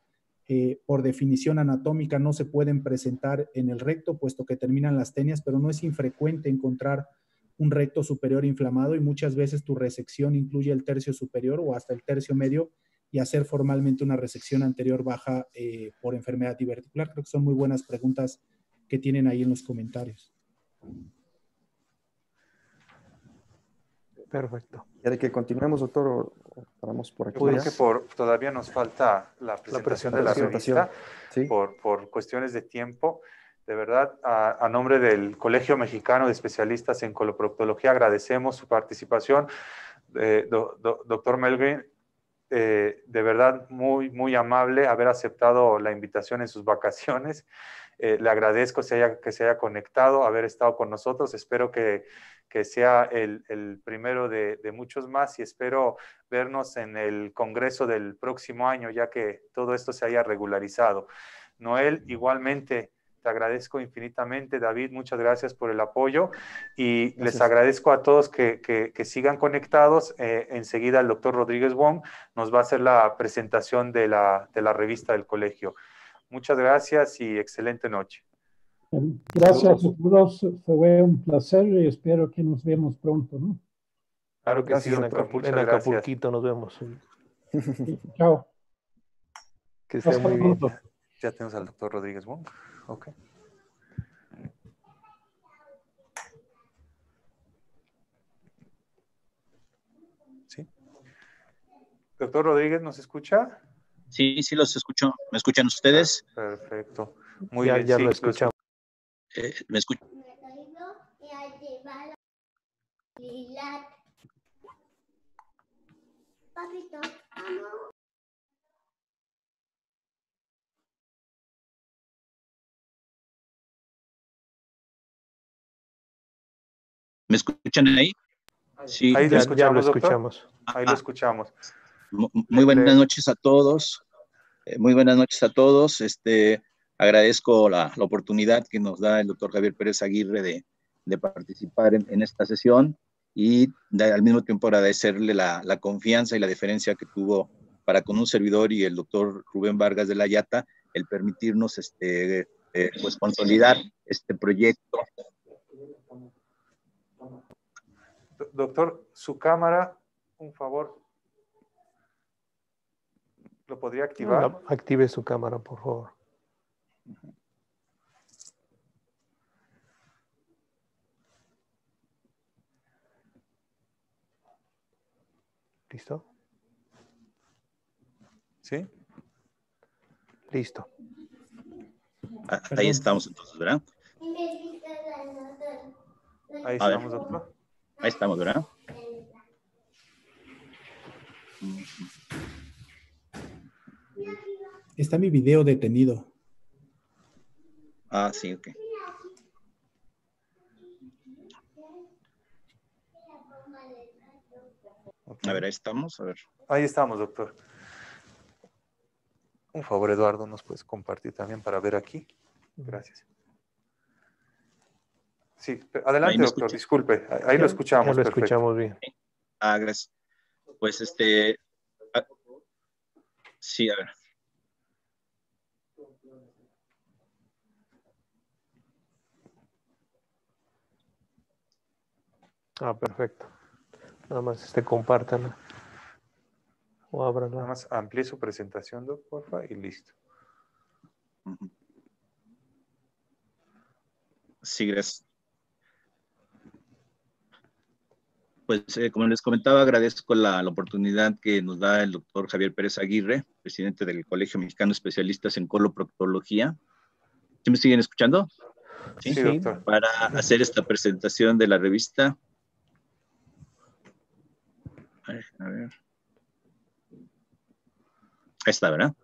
por definición anatómica, no se pueden presentar en el recto, puesto que terminan las tenias, pero no es infrecuente encontrar un recto superior inflamado y muchas veces tu resección incluye el tercio superior o hasta el tercio medio y hacer formalmente una resección anterior baja por enfermedad diverticular. Creo que son muy buenas preguntas que tienen ahí en los comentarios. Perfecto. ¿Quiere que continuemos, doctor, o paramos por aquí? Yo creo que todavía nos falta la presentación de la revista, sí, por cuestiones de tiempo. De verdad, a nombre del Colegio Mexicano de Especialistas en Coloproctología, agradecemos su participación. Doctor Melgrin, de verdad muy, muy amable haber aceptado la invitación en sus vacaciones. Le agradezco que se haya conectado, haber estado con nosotros. Espero que sea el primero de muchos más y espero vernos en el congreso del próximo año, ya que todo esto se haya regularizado. Noel, igualmente, te agradezco infinitamente. David, muchas gracias por el apoyo y gracias. Les agradezco a todos que sigan conectados. Enseguida el doctor Rodríguez Wong nos va a hacer la presentación de la revista del colegio. Muchas gracias y excelente noche. Gracias a todos, fue un placer y espero que nos vemos pronto, ¿no? Claro que gracias, sí, en Acapulquito nos vemos. Sí, chao. Que esté muy bien. Ya tenemos al doctor Rodríguez Wong. Ok. ¿Sí? Doctor Rodríguez, ¿nos escucha? Sí, sí los escucho. ¿Me escuchan ustedes? Perfecto. Muy bien. Ya sí, lo escuchamos. ¿Me escuchan? ¿Me escuchan ahí? Sí, ahí ya lo escuchamos. Ahí lo escuchamos. Muy buenas noches a todos. Muy buenas noches a todos. Agradezco la oportunidad que nos da el doctor Javier Pérez Aguirre de participar en esta sesión y al mismo tiempo agradecerle la confianza y la deferencia que tuvo para con un servidor y el doctor Rubén Vargas de la Yata el permitirnos pues consolidar este proyecto. Doctor, su cámara, un favor, ¿lo podría activar? Active su cámara, por favor. ¿Listo? ¿Sí? Listo. Ahí estamos entonces, ¿verdad? Ahí estamos, doctor. Ahí estamos, ¿verdad? Está mi video detenido. Ah, sí, ok. A ver, ahí estamos, a ver. Ahí estamos, doctor. Un favor, Eduardo, ¿nos puedes compartir también para ver aquí? Gracias. Sí, adelante, doctor, disculpe. Ahí lo escuchamos. Ya lo escuchamos bien. Ah, gracias. Pues sí, a ver. Perfecto. Nada más compártanla. O ábranla. Nada más amplíe su presentación, doctor, porfa, y listo. Sí, gracias. Pues como les comentaba, agradezco la oportunidad que nos da el doctor Javier Pérez Aguirre, presidente del Colegio Mexicano de Especialistas en Coloproctología. ¿Sí me siguen escuchando? Sí, doctor. Para hacer esta presentación de la revista. A ver. Ahí está, ¿verdad?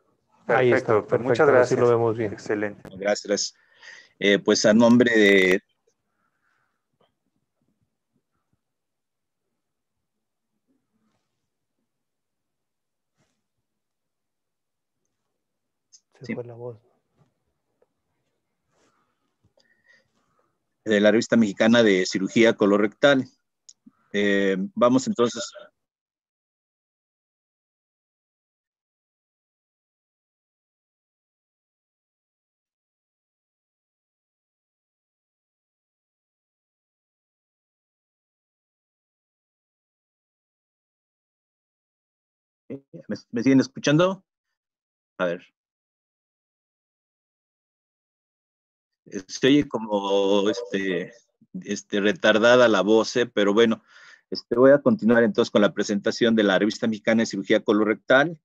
Perfecto, ahí está, doctor. Perfecto. Muchas gracias. Así lo vemos bien. Excelente. Gracias. Pues a nombre de... Se Sí. fue la voz. De la Revista Mexicana de Cirugía Colorectal. Vamos entonces. ¿Me siguen escuchando? A ver. Se oye como retardada la voz, pero bueno, voy a continuar entonces con la presentación de la Revista Mexicana de Cirugía Colorectal.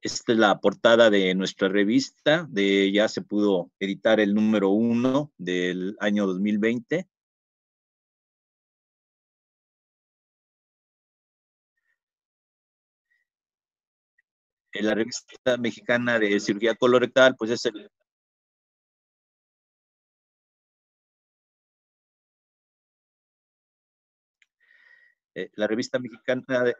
Esta es la portada de nuestra revista, ya se pudo editar el número 1 del año 2020. La Revista Mexicana de Cirugía Colorectal, pues es la Revista Mexicana de...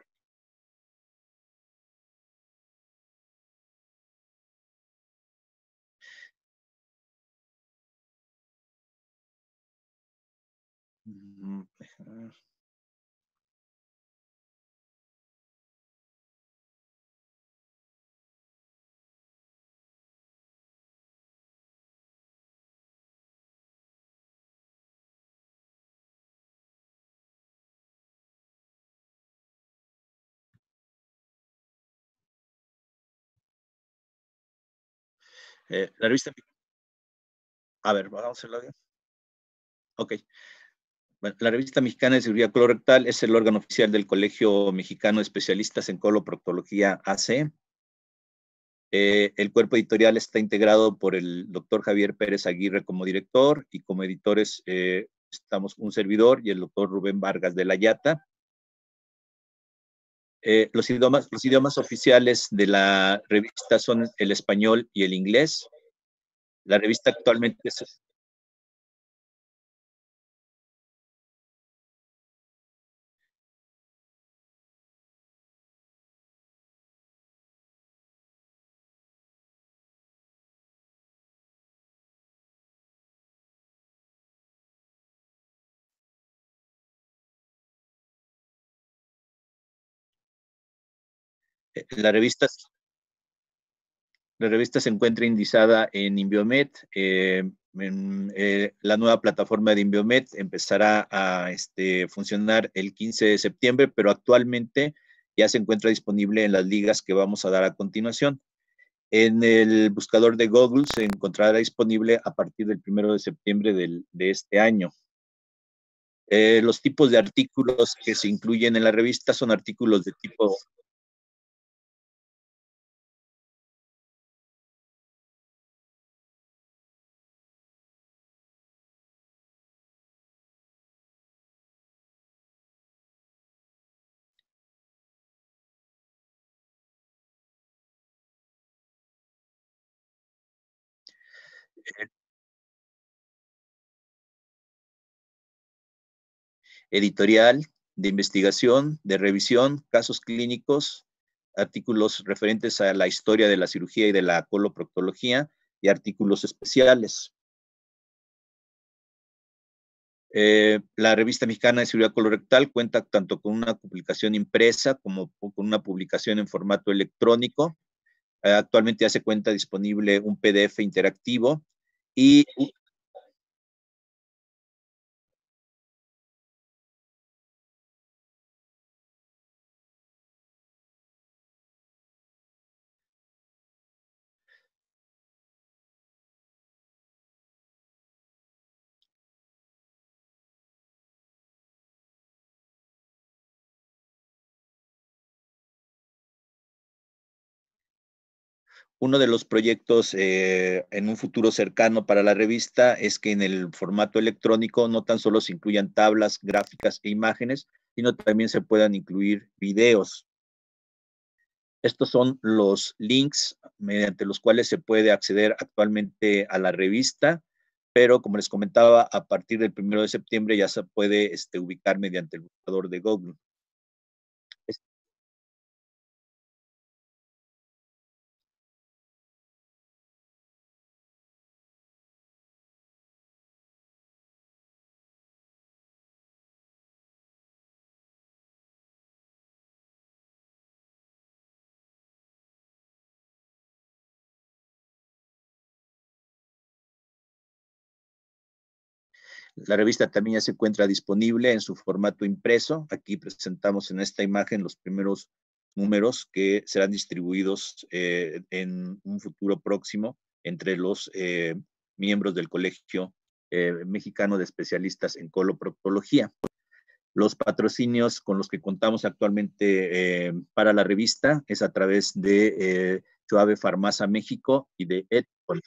la revista... A ver, vamos a hacerlo bien. Ok. Bueno, la Revista Mexicana de Cirugía Colorectal es el órgano oficial del Colegio Mexicano de Especialistas en Coloproctología AC. El cuerpo editorial está integrado por el doctor Javier Pérez Aguirre como director, y como editores estamos un servidor y el doctor Rubén Vargas de la Yata. Los idiomas oficiales de la revista son el español y el inglés. La revista actualmente es... La revista se encuentra indizada en Inviomed. La nueva plataforma de Inviomed empezará a funcionar el 15 de septiembre, pero actualmente ya se encuentra disponible en las ligas que vamos a dar a continuación. En el buscador de Google se encontrará disponible a partir del 1 de septiembre de este año. Los tipos de artículos que se incluyen en la revista son artículos de tipo... editorial, de investigación, de revisión, casos clínicos, artículos referentes a la historia de la cirugía y de la coloproctología, y artículos especiales. La Revista Mexicana de Cirugía Colorectal cuenta tanto con una publicación impresa como con una publicación en formato electrónico. Actualmente ya se cuenta disponible un PDF interactivo y... Uno de los proyectos en un futuro cercano para la revista es que en el formato electrónico no tan solo se incluyan tablas, gráficas e imágenes, sino también se puedan incluir videos. Estos son los links mediante los cuales se puede acceder actualmente a la revista, pero como les comentaba, a partir del 1 de septiembre ya se puede ubicar mediante el buscador de Google. La revista también ya se encuentra disponible en su formato impreso. Aquí presentamos en esta imagen los primeros números que serán distribuidos en un futuro próximo entre los miembros del Colegio Mexicano de Especialistas en Coloproctología. Los patrocinios con los que contamos actualmente para la revista es a través de Choave Farmaza México y de Edpol.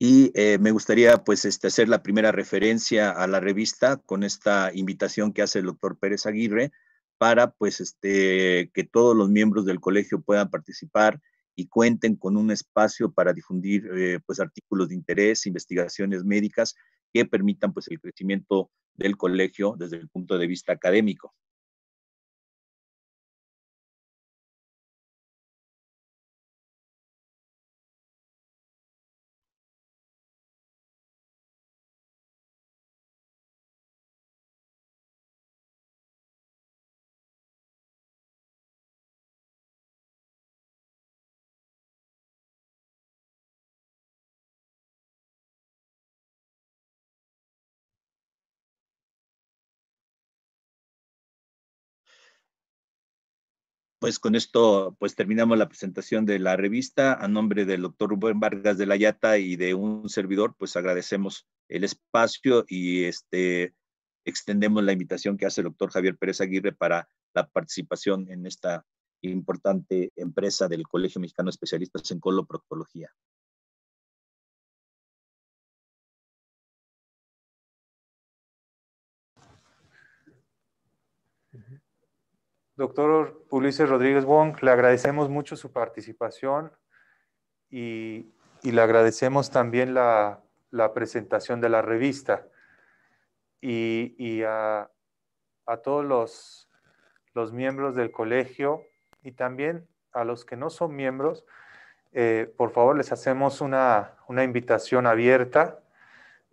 Y me gustaría pues hacer la primera referencia a la revista con esta invitación que hace el doctor Pérez Aguirre para pues que todos los miembros del colegio puedan participar y cuenten con un espacio para difundir pues artículos de interés, investigaciones médicas que permitan pues el crecimiento del colegio desde el punto de vista académico. Pues con esto pues terminamos la presentación de la revista. A nombre del doctor Rubén Vargas de la Yata y de un servidor, pues agradecemos el espacio y extendemos la invitación que hace el doctor Javier Pérez Aguirre para la participación en esta importante empresa del Colegio Mexicano de Especialistas en Coloproctología. Doctor Ulises Rodríguez Wong, le agradecemos mucho su participación y le agradecemos también la presentación de la revista. Y a todos los miembros del colegio y también a los que no son miembros, por favor les hacemos una invitación abierta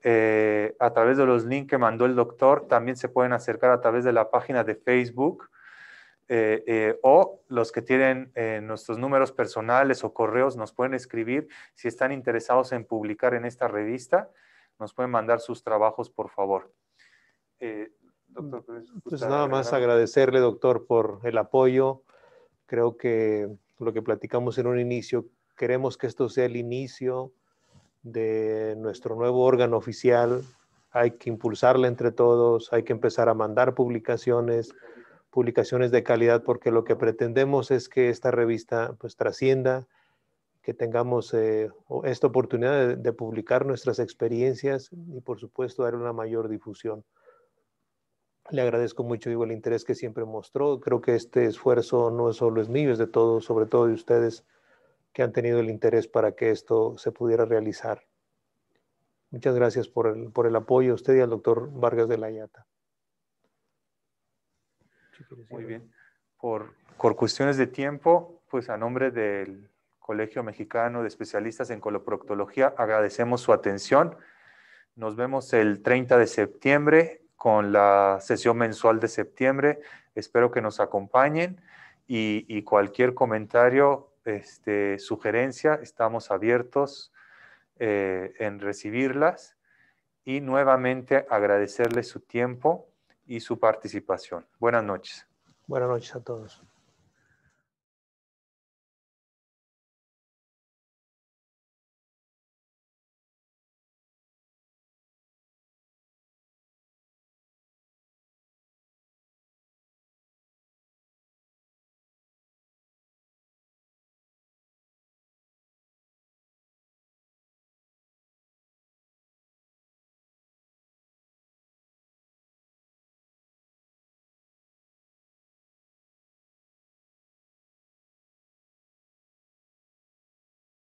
a través de los links que mandó el doctor. También se pueden acercar a través de la página de Facebook o los que tienen nuestros números personales o correos nos pueden escribir si están interesados en publicar en esta revista. Nos pueden mandar sus trabajos, por favor. Doctor, pues nada más agradecerle, doctor, por el apoyo. Creo que lo que platicamos en un inicio, queremos que esto sea el inicio de nuestro nuevo órgano oficial. Hay que impulsarla entre todos, hay que empezar a mandar publicaciones de calidad, porque lo que pretendemos es que esta revista pues trascienda, que tengamos esta oportunidad de publicar nuestras experiencias y por supuesto dar una mayor difusión. Le agradezco mucho, digo, el interés que siempre mostró. Creo que este esfuerzo no solo es mío, es de todos, sobre todo de ustedes que han tenido el interés para que esto se pudiera realizar. Muchas gracias por el apoyo a usted y al doctor Vargas de la Yata. Muy bien. Por cuestiones de tiempo, pues a nombre del Colegio Mexicano de Especialistas en Coloproctología, agradecemos su atención. Nos vemos el 30 de septiembre con la sesión mensual de septiembre. Espero que nos acompañen y cualquier comentario, sugerencia, estamos abiertos en recibirlas y nuevamente agradecerles su tiempo y su participación. Buenas noches. Buenas noches a todos.